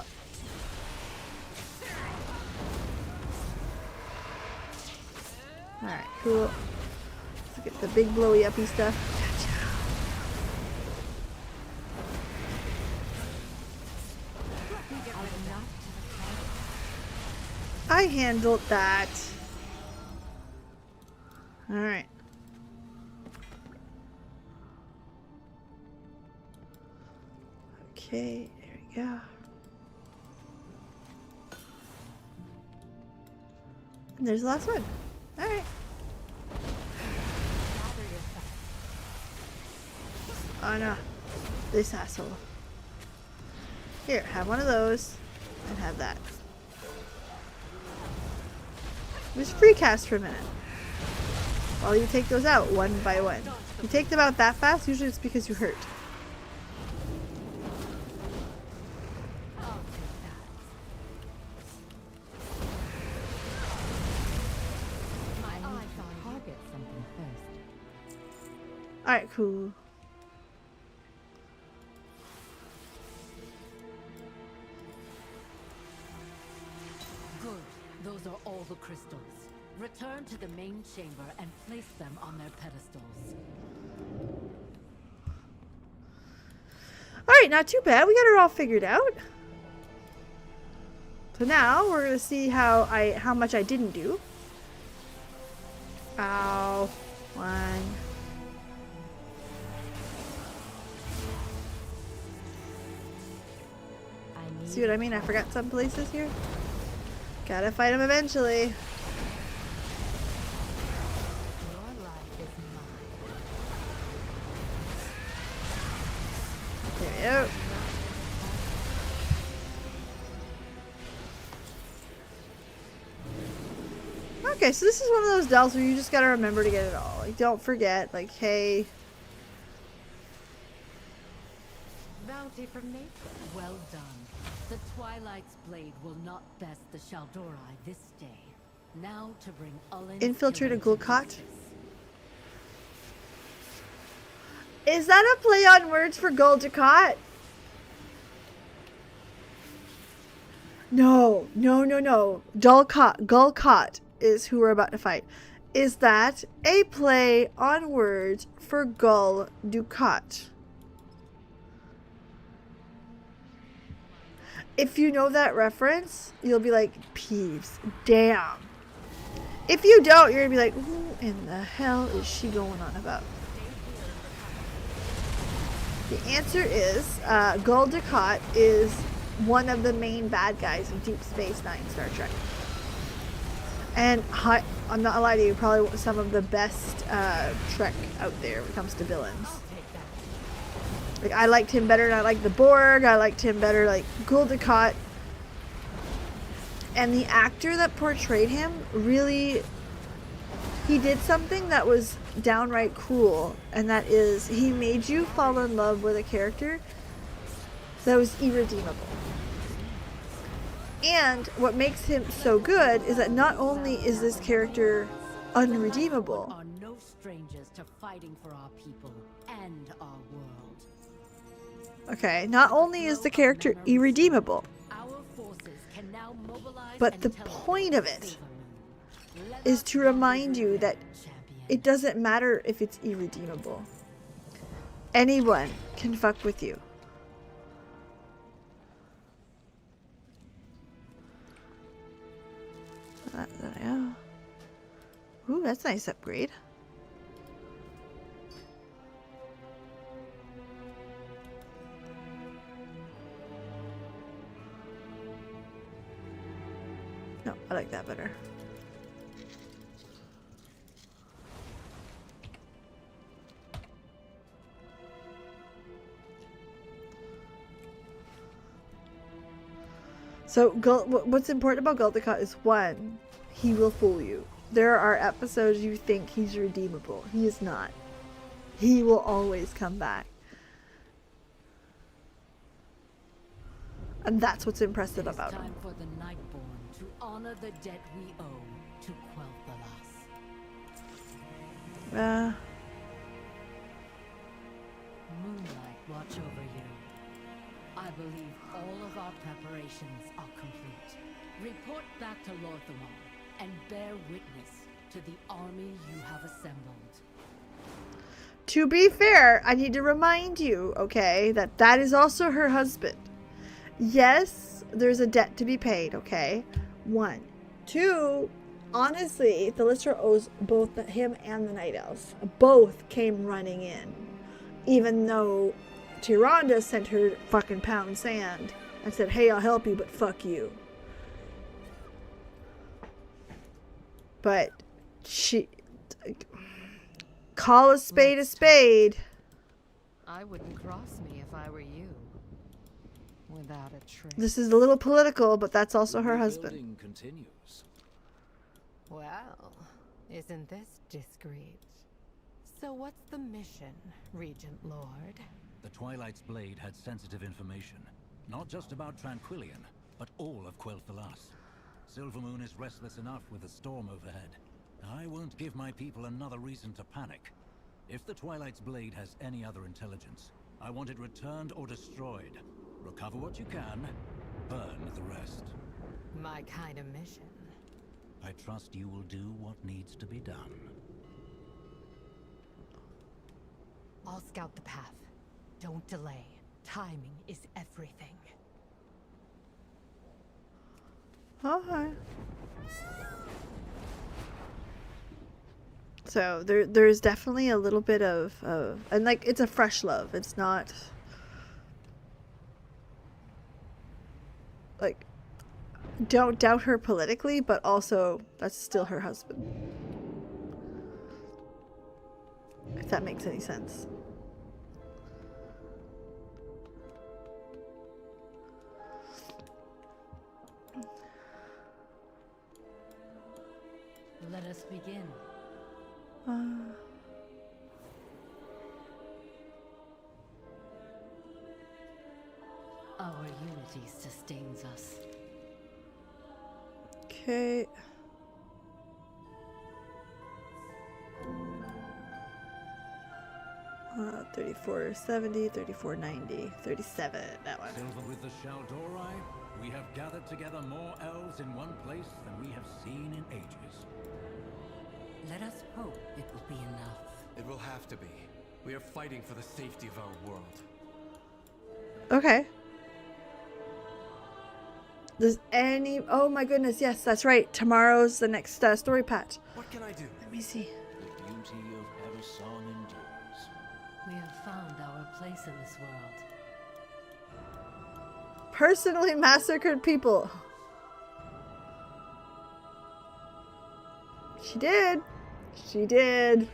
Alright, cool. Let's get the big blowy uppy stuff. I handled that. Alright. Okay, there we go. And there's the last one. Alright. Oh no. This asshole. Here, have one of those. And have that. Just free cast for a minute. While you take those out one by one. If you take them out that fast, usually it's because you hurt. Alright, cool. Good. Those are all the crystals. Return to the main chamber and place them on their pedestals. Alright, not too bad. We got it all figured out. So now we're gonna see how much I didn't do. Ow. 1. See what I mean? I forgot some places here. Gotta fight him eventually. There we go. Okay, so this is one of those delves where you just gotta remember to get it all. Like, don't forget, like, hey. Bounty from nature. Well done. The Twilight's blade will not best the Shaldori this day. Now to bring Ullen Infiltrator Gulcott. Is that a play on words for Gul'Dukat? No. Gulcott is who we're about to fight. Is that a play on words for Gul'Dukat? If you know that reference, you'll be like, Peeves, damn. If you don't, you're gonna be like, who in the hell is she going on about? The answer is, Gul'Dukat is one of the main bad guys of Deep Space Nine Star Trek. And I'm not gonna lie to you, probably some of the best Trek out there when it comes to villains. Like, I liked him better than I liked the Borg. I liked him better like Guldicott. And the actor that portrayed him really, he did something that was downright cruel, and that is he made you fall in love with a character that was irredeemable. And what makes him so good is that not only is this character unredeemable, Are no strangers to fighting for our people and our world. okay, not only is the character irredeemable, Our forces can now mobilize but and the teleport point of to it Silver Moon. Let is us to honor remind you your that champion. it doesn't matter if it's irredeemable. Anyone can fuck with you. Yeah. Ooh, that's a nice upgrade. No, I like that better. So, what's important about Guldicott is, one, he will fool you. There are episodes you think he's redeemable. He is not. He will always come back. And that's what's impressive about him. Time for the Nightborn to honor the debt we owe to Quel'Thalas. Moonlight watch over you. I believe all of our preparations are complete. Report back to Lorthamon and bear witness to the army you have assembled. To be fair, I need to remind you, okay, that is also her husband. Yes, there's a debt to be paid, okay? 1. 2, honestly, Thalyssra owes both him and the Night Elves. Both came running in. Even though Tyrande sent her fucking pound sand and said, hey, I'll help you, but fuck you. But she... Call a spade a spade. I wouldn't cross me if I were you. Without a trace. This is a little political, but that's also her husband. Rebuilding continues. Well, isn't this discreet? So what's the mission, Regent Lord? The Twilight's blade had sensitive information. Not just about Tranquillion, but all of Quel'Thalas. Silvermoon is restless enough with the storm overhead. I won't give my people another reason to panic. If the Twilight's blade has any other intelligence, I want it returned or destroyed. Recover what you can, burn the rest. My kind of mission. I trust you will do what needs to be done. I'll scout the path. Don't delay. Timing is everything. Okay. So there's definitely a little bit of and like it's a fresh love. It's not like, don't doubt her politically, but also that's still her husband. If that makes any sense. Let us begin. Our unity sustains us. Okay. Uh, 3470, 3490, 37, that one. Silver with the Shaldori, we have gathered together more elves in one place than we have seen in ages. Let us hope it will be enough. It will have to be. We are fighting for the safety of our world. Okay. Does any... Oh my goodness, yes, that's right. Tomorrow's the next story patch. What can I do? Let me see. The beauty of Eversong endures. We have found our place in this world. Personally massacred people. She did. She did.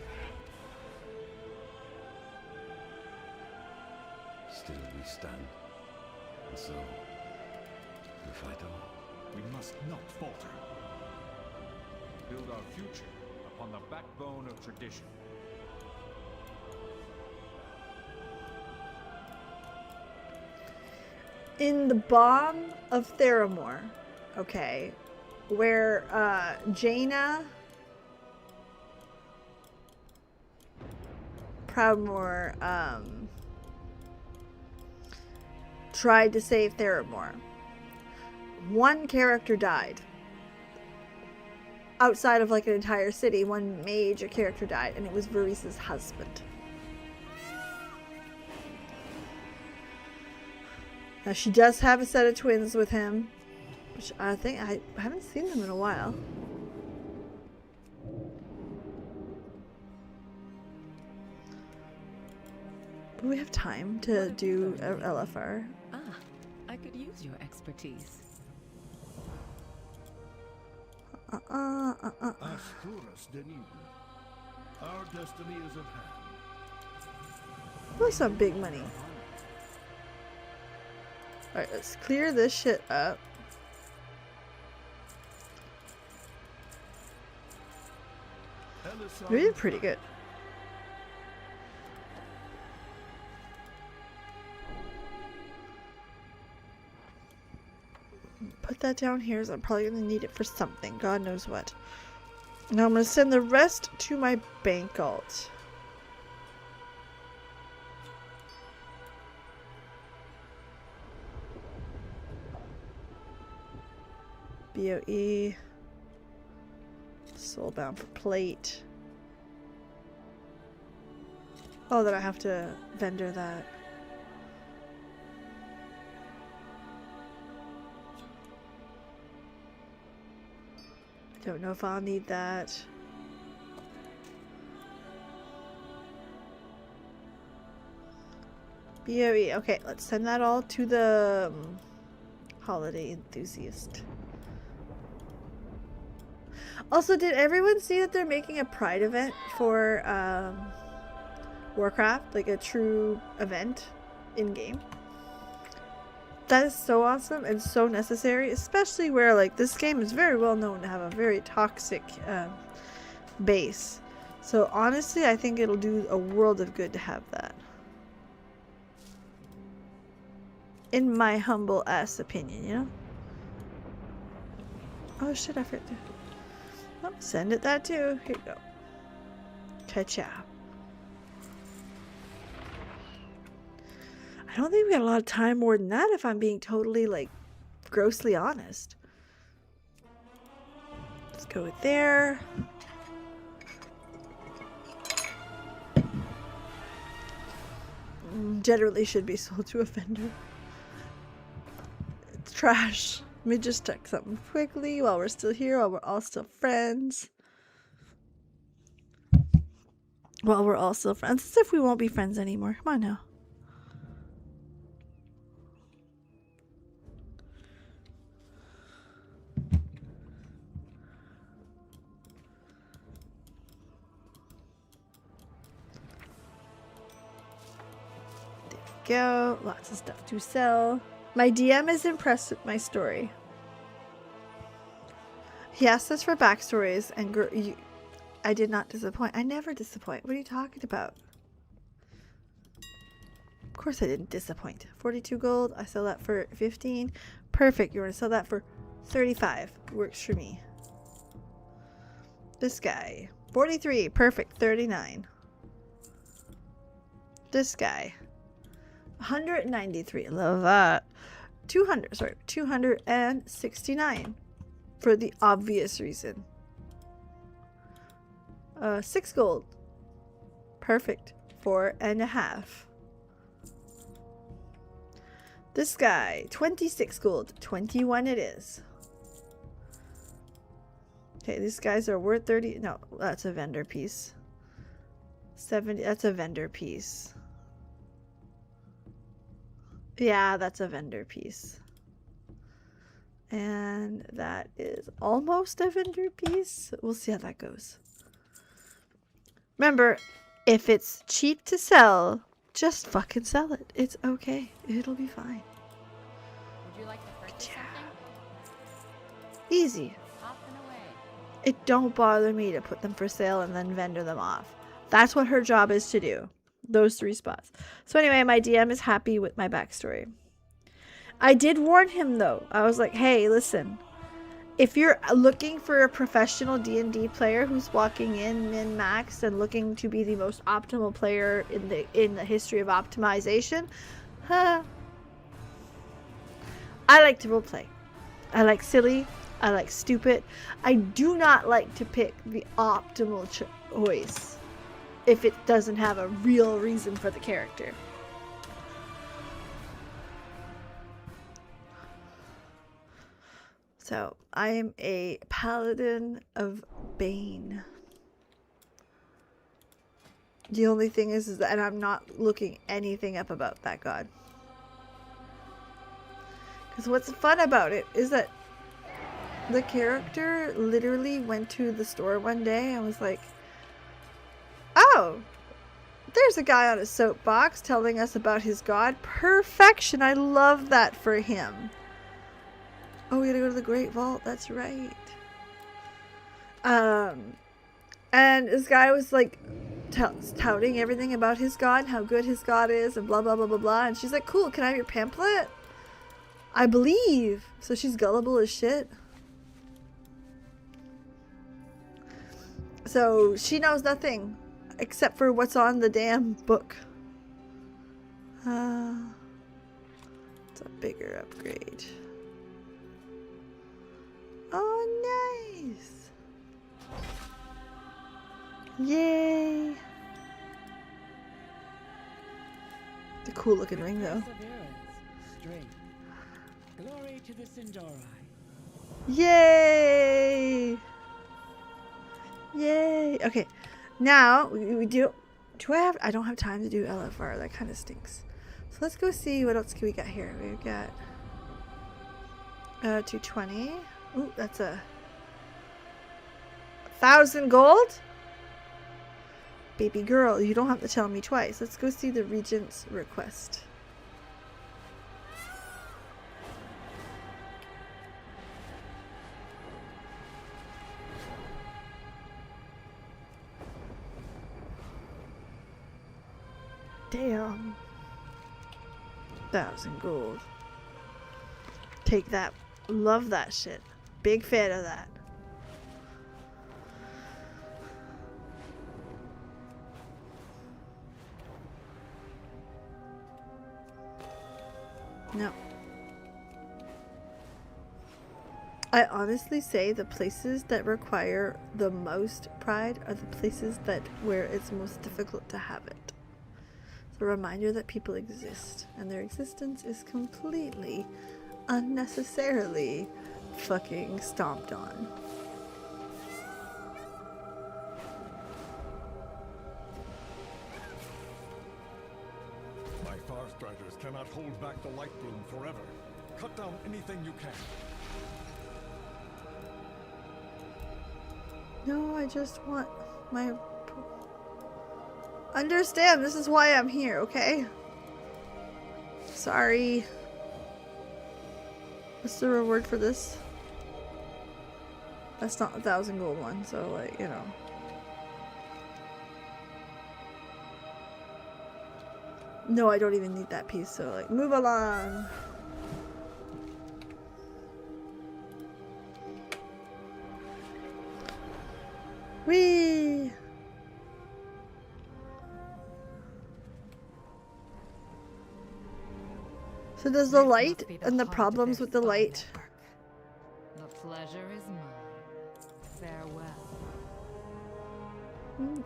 must not falter. Build our future upon the backbone of tradition. In the Bomb of Theramore, okay, where Jaina Proudmoore tried to save Theramore. One character died. Outside of like an entire city, one major character died, and it was Varys's husband. Now she does have a set of twins with him, which I think I haven't seen them in a while. Do we have time to do LFR? Ah, I could use your expertise. Asturas Denim. Our destiny is at hand. That's some big money. Alright, let's clear this shit up. We did pretty good. Put that down here, so I'm probably going to need it for something. God knows what. Now I'm going to send the rest to my bank alt. BOE. Soulbound for plate. Oh, that I have to vendor that. Don't know if I'll need that. BOE. Okay, let's send that all to the holiday enthusiast. Also, did everyone see that they're making a Pride event for Warcraft? Like a true event in-game? That is so awesome and so necessary, especially where like this game is very well known to have a very toxic base. So honestly, I think it'll do a world of good to have that. In my humble ass opinion, you know? Oh shit, I forgot to... Oh, send it that too. Here you go. Cha-cha. I don't think we got a lot of time more than that, if I'm being totally, like, grossly honest. Let's go with there. Generally should be sold to a vendor. It's trash. Let me just check something quickly while we're still here, while we're all still friends. While we're all still friends. As if we won't be friends anymore. Come on now. Go. Lots of stuff to sell. My DM is impressed with my story. He asked us for backstories, and I did not disappoint. I never disappoint. What are you talking about? Of course I didn't disappoint. 42 gold. I sell that for 15. Perfect. You want to sell that for 35. Works for me. This guy. 43. Perfect. 39. This guy. 193. Love that. 200. Sorry. 269. For the obvious reason. 6 gold. Perfect. 4.5. This guy. 26 gold. 21 it is. Okay, these guys are worth 30. No, that's a vendor piece. 70. That's a vendor piece. Yeah, that's a vendor piece. And that is almost a vendor piece. We'll see how that goes. Remember, if it's cheap to sell, just fucking sell it. It's okay. It'll be fine. Would you like to purchase something? Easy. It don't bother me to put them for sale and then vendor them off. That's what her job is to do. Those 3 spots. So anyway, my DM is happy with my backstory. I did warn him though. I was like, hey, listen. If you're looking for a professional D&D player who's walking in min-maxed and looking to be the most optimal player in the history of optimization, I like to roleplay. I like silly. I like stupid. I do not like to pick the optimal choice if it doesn't have a real reason for the character. So, I am a paladin of Bane. The only thing is that I'm not looking anything up about that god. Because what's fun about it is that the character literally went to the store one day and was like, oh, there's a guy on a soapbox telling us about his god. Perfection. I love that for him. Oh, we gotta go to the Great Vault. That's right. And this guy was like touting everything about his god, how good his god is, and blah, blah, blah, blah, blah. And she's like, cool, can I have your pamphlet? I believe. So she's gullible as shit. So she knows nothing except for what's on the damn book. It's a bigger upgrade. Oh, nice. Yay. The cool looking ring though. Glory to the Sindori. Yay. Yay. Okay. Now we do I don't have time to do LFR. That kind of stinks. So let's go see what else we got here. We've got 220. Ooh, that's 1,000 gold. Baby girl, you don't have to tell me twice. Let's go see the Regent's request. Damn. 1,000 gold. Take that. Love that shit. Big fan of that. No. I honestly say the places that require the most pride are the places where it's most difficult to have it. It's a reminder that people exist, and their existence is completely, unnecessarily fucking stomped on. My Farstriders cannot hold back the light bloom forever. Cut down anything you can. No, I just want my... Understand, this is why I'm here, okay? Sorry. What's the reward for this? That's not 1,000 gold one, so like, you know. No, I don't even need that piece, so like, move along. Whee! So does the light and the problems with the light? The pleasure is mine. Farewell.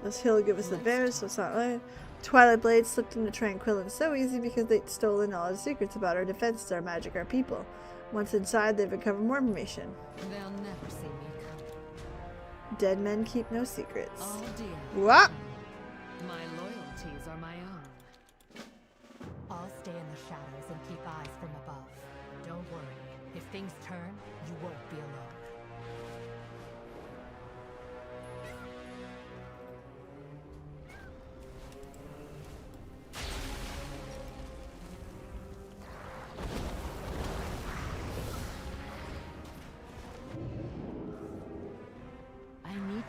This hill give us advantage, so it's not like Twilight Blade slipped into Tranquillin so easy because they'd stolen all the secrets about our defenses, our magic, our people. Once inside, they've uncovered more information. They'll never see me come. Dead men keep no secrets. Oh dear. What? My loyalties are my own. I'll stay in the shadows and keep eyes from above. Don't worry. If things turn, you won't be alone.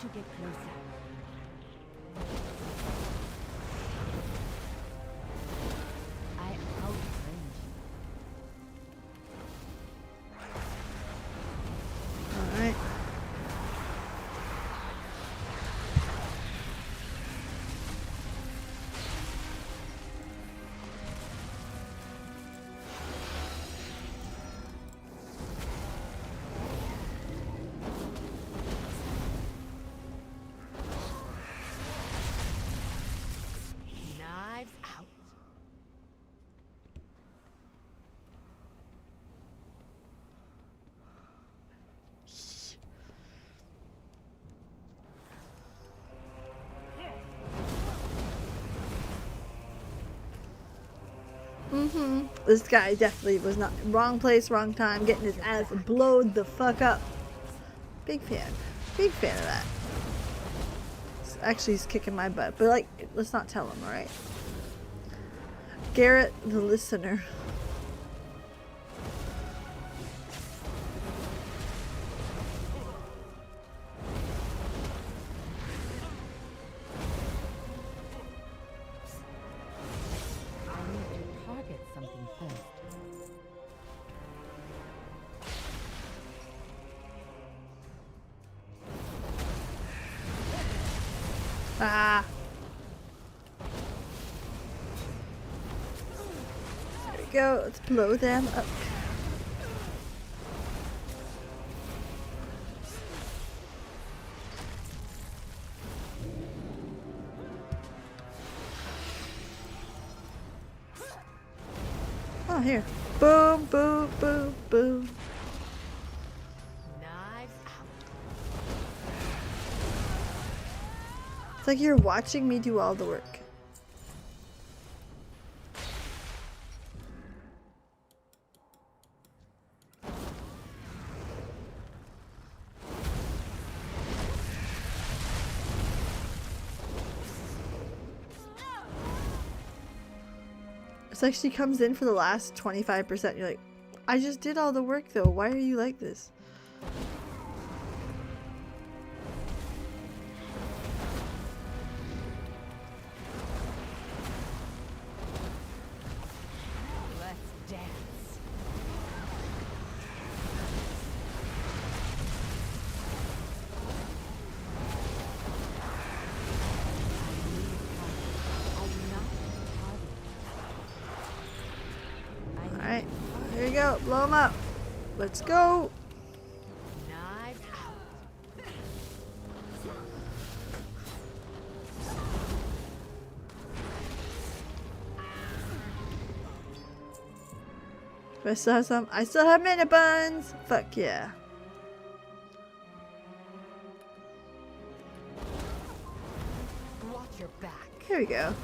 to get closer. I outrange you. All right. Knives out. This guy definitely was not wrong place, wrong time, getting his ass blowed the fuck up. Big fan of that. Actually, he's kicking my butt, but like, let's not tell him, all right? Garrett, the listener. I need to target something first. Ah. There we go. Let's blow them up. Oh, here. Boom, boom, boom, boom. Knives out. It's like you're watching me do all the work. It's like she comes in for the last 25%. You're like, I just did all the work though. Why are you like this? Let's dance. Alright, here you go. Blow them up. Let's go. Knives out. Do I still have some? I still have mana buns. Fuck yeah. Watch your back. Here we go.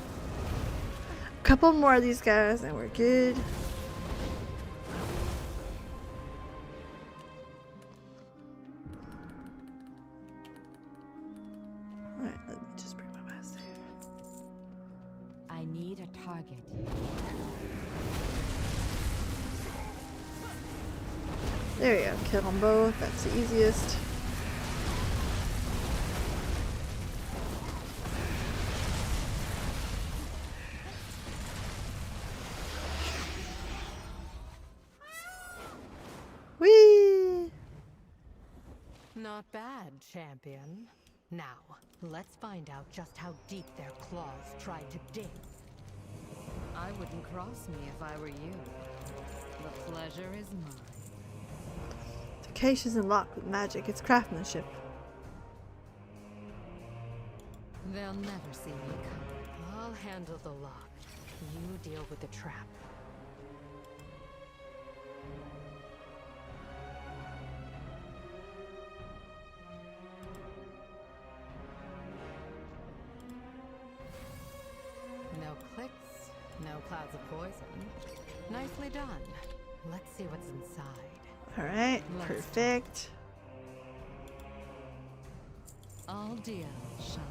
A couple more of these guys and we're good. Alright, let me just bring my master here. I need a target. There we go. Kill them both. That's the easiest. Whee! Not bad, champion. Now, let's find out just how deep their claws tried to dig. I wouldn't cross me if I were you. The pleasure is mine. The cache is unlocked with magic. It's craftsmanship. They'll never see me come. I'll handle the lock. You deal with the trap. No clicks, no clouds of poison. Nicely done. Let's see what's inside. Alright, perfect. Adieu, Shan.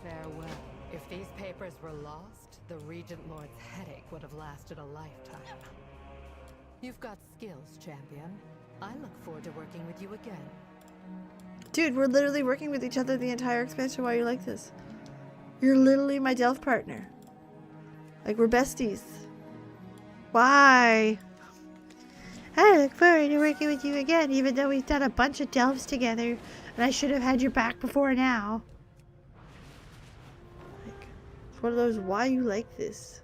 Farewell. If these papers were lost, the Regent Lord's headache would have lasted a lifetime. You've got skills, champion. I look forward to working with you again. Dude, we're literally working with each other the entire expansion. Why are you like this? You're literally my Delph partner. Like, we're besties. Why? I look forward to working with you again, even though we've done a bunch of Delphs together, and I should have had your back before now. Like, it's one of those, why you like this?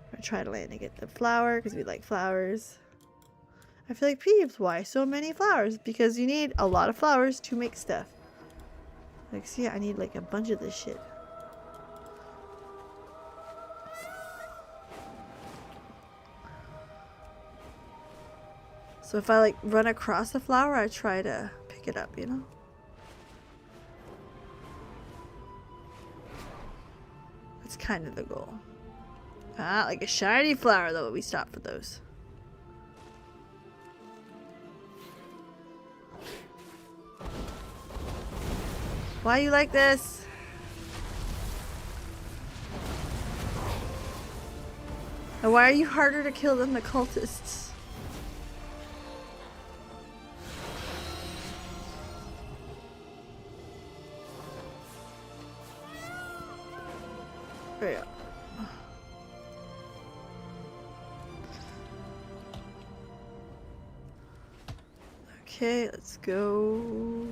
I'm gonna try to land and get the flower, because we like flowers. I feel like Peeves, why so many flowers? Because you need a lot of flowers to make stuff. Like, see, I need like a bunch of this shit. So if I like run across a flower, I try to pick it up, you know? That's kind of the goal. Ah, like a shiny flower though, we stop for those. Why you like this? And why are you harder to kill than the cultists? There you go. Okay, let's go.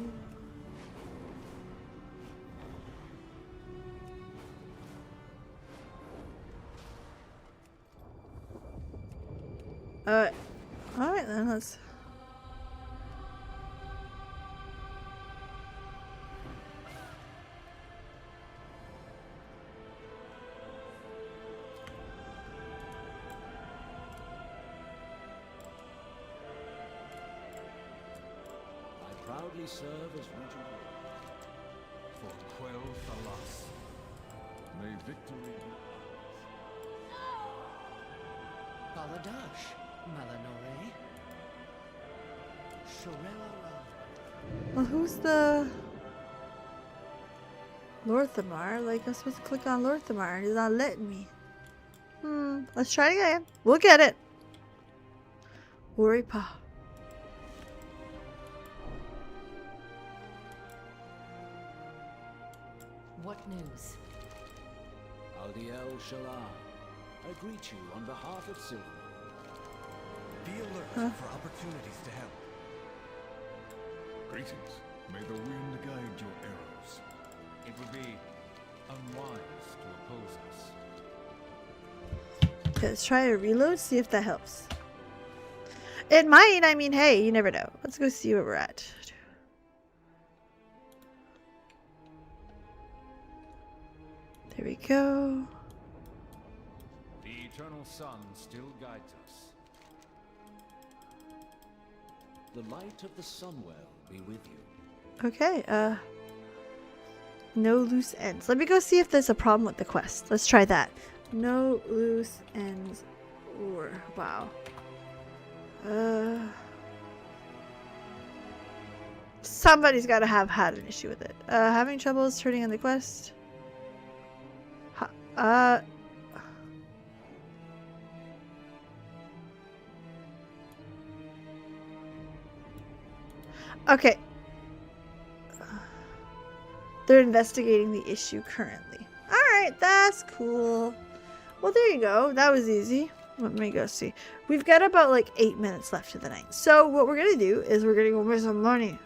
Alright then, let's... I proudly serve as regent For Quell Thalas. May victory be Baladash, Melanore. Shorella. Well, who's the... Lorthamar? Like, I'm supposed to click on Lorthamar and it's not letting me. Let's try it again. We'll get it. Waripa. What news? Aldiel Shalar. I greet you on behalf of Silver. Be alert for opportunities to help. Greetings. May the wind guide your arrows. It would be unwise to oppose us. Okay, let's try a reload, see if that helps. It might, I mean, hey, you never know. Let's go see where we're at. There we go. The eternal sun still guides us. The light of the Sunwell be with you. Okay, no loose ends. Let me go see if there's a problem with the quest. Let's try that. No loose ends or wow. Somebody's got to have had an issue with it. Having troubles turning in the quest. Okay. They're investigating the issue currently. Alright, that's cool. Well, there you go. That was easy. Let me go see. We've got about like 8 minutes left of the night. So what we're going to do is we're going to go make some money.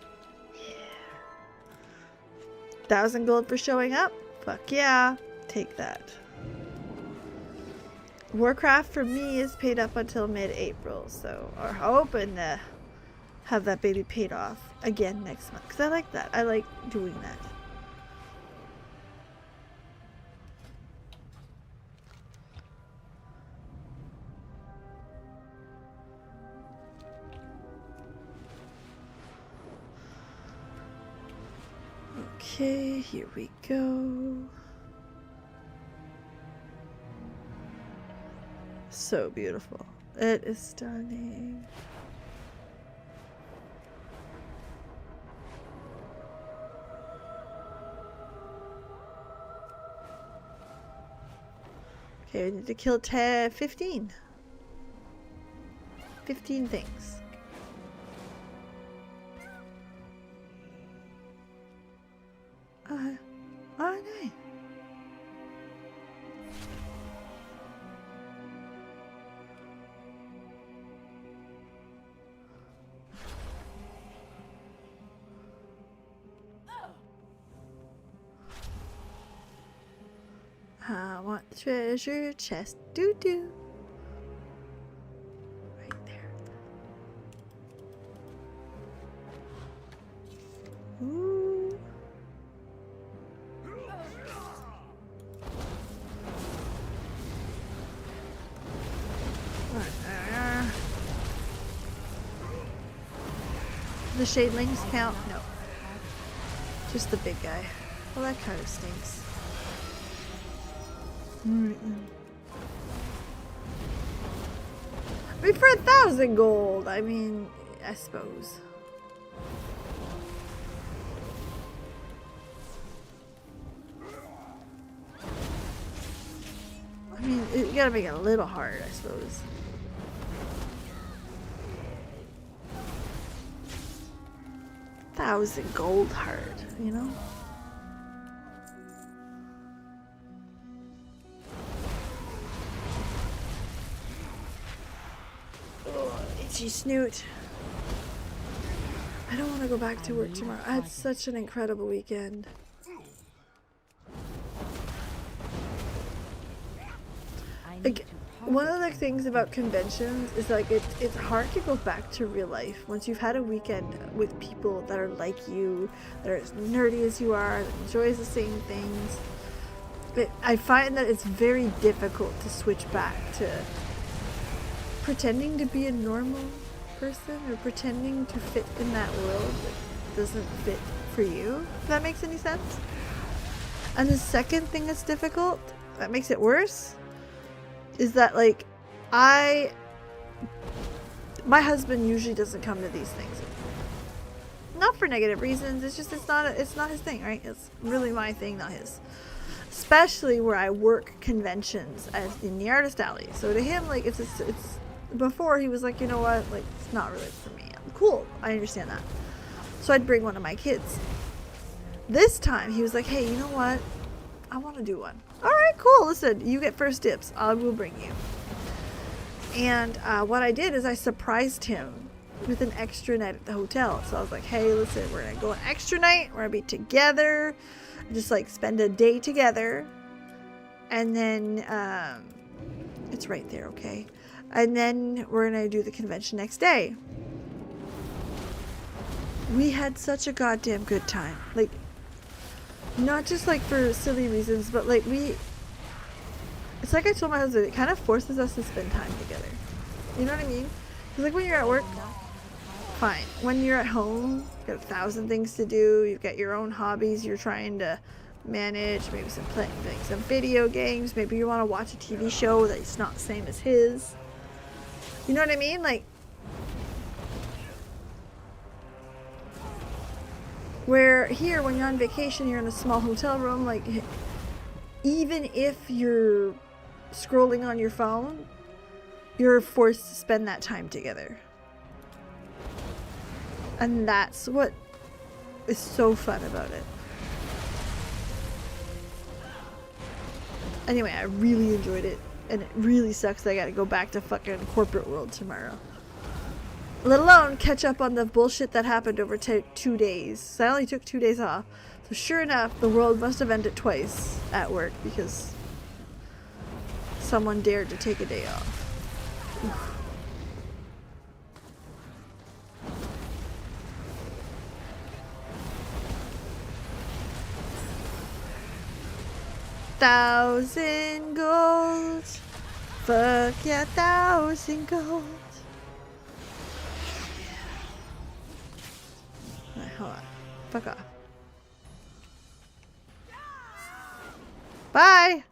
Yeah. 1,000 gold for showing up? Fuck yeah. Take that. Warcraft for me is paid up until mid-April. So we're hoping to have that baby paid off again next month. Because I like that. I like doing that. Okay, here we go. So beautiful. It is stunning. Okay, we need to kill 15. 15 things. I doing? I want the treasure chest. Doo doo. Right there. Ooh. The shadelings count? No. Just the big guy. Well, that kind of stinks. I mean, for 1,000 gold, I mean, I suppose. I mean, you gotta make it a little hard, I suppose. $1,000 gold hard, you know? Itchy snoot. I don't want to go back to work tomorrow. I had such an incredible weekend. Like, one of the things about conventions is like it's hard to go back to real life once you've had a weekend with people that are like you, that are as nerdy as you are, that enjoys the same things. I find that it's very difficult to switch back to pretending to be a normal person or pretending to fit in that world that doesn't fit for you, if that makes any sense. And the second thing that's difficult, that makes it worse, is that like my husband usually doesn't come to these things. Not for negative reasons, it's just it's not his thing, right? It's really my thing, not his. Especially where I work conventions as in the artist alley. So to him, like it's before he was like, you know what, like it's not really for me. I'm cool, I understand that. So I'd bring one of my kids. This time he was like, hey, you know what? I want to do one. All right, cool. Listen, you get first dibs. I will bring you. And what I did is I surprised him with an extra night at the hotel. So I was like, hey, listen, we're going to go an extra night. We're going to be together. Just like spend a day together. And then it's right there, okay? And then we're going to do the convention next day. We had such a goddamn good time. Like, not just like for silly reasons, but like it's like I told my husband, it kind of forces us to spend time together. You know what I mean? Because like when you're at work, fine. When you're at home, you've got 1,000 things to do. You've got your own hobbies you're trying to manage. Maybe playing some video games. Maybe you want to watch a TV show that's not the same as his. You know what I mean? Like, where here, when you're on vacation, you're in a small hotel room, like, even if you're scrolling on your phone, you're forced to spend that time together. And that's what is so fun about it. Anyway, I really enjoyed it, and it really sucks that I gotta go back to fucking corporate world tomorrow. Let alone catch up on the bullshit that happened over 2 days. So I only took 2 days off. So sure enough, the world must have ended twice at work because someone dared to take a day off. Oof. $1,000 gold. Fuck yeah, 1,000 gold. Hold on. Fuck off. Bye!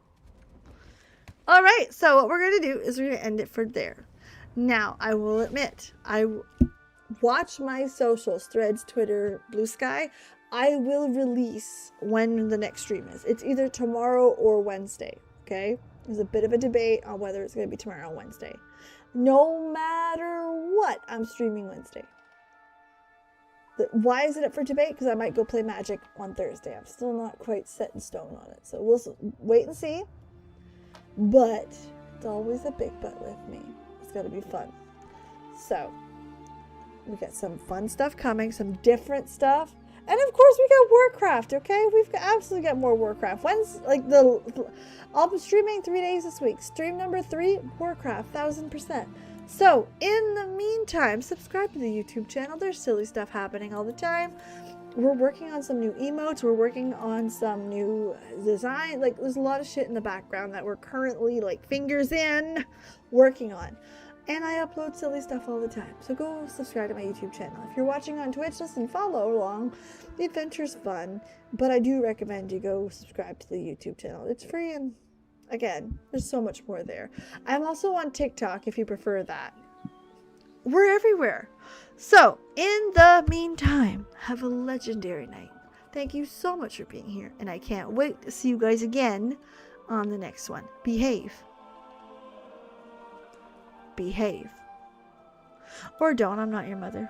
Alright, so what we're going to do is we're going to end it for there. Now, I will admit, watch my socials, Threads, Twitter, Blue Sky. I will release when the next stream is. It's either tomorrow or Wednesday, okay? There's a bit of a debate on whether it's going to be tomorrow or Wednesday. No matter what, I'm streaming Wednesday. Why is it up for debate? Because I might go play Magic on Thursday. I'm still not quite set in stone on it. So we'll wait and see. But it's always a big but with me. It's got to be fun. So we got some fun stuff coming, some different stuff. And of course we got Warcraft, okay? We've absolutely got more Warcraft. When's I'll be streaming 3 days this week. Stream number 3, Warcraft, 1000%. So, in the meantime, subscribe to the YouTube channel. There's silly stuff happening all the time. We're working on some new emotes. We're working on some new design. Like, there's a lot of shit in the background that we're currently, like, fingers in, working on. And I upload silly stuff all the time. So go subscribe to my YouTube channel. If you're watching on Twitch, listen, follow along. The adventure's fun. But I do recommend you go subscribe to the YouTube channel. It's free and... Again, there's so much more there. I'm also on TikTok if you prefer that. We're everywhere. So, in the meantime, have a legendary night. Thank you so much for being here. And I can't wait to see you guys again on the next one. Behave. Behave. Or don't. I'm not your mother.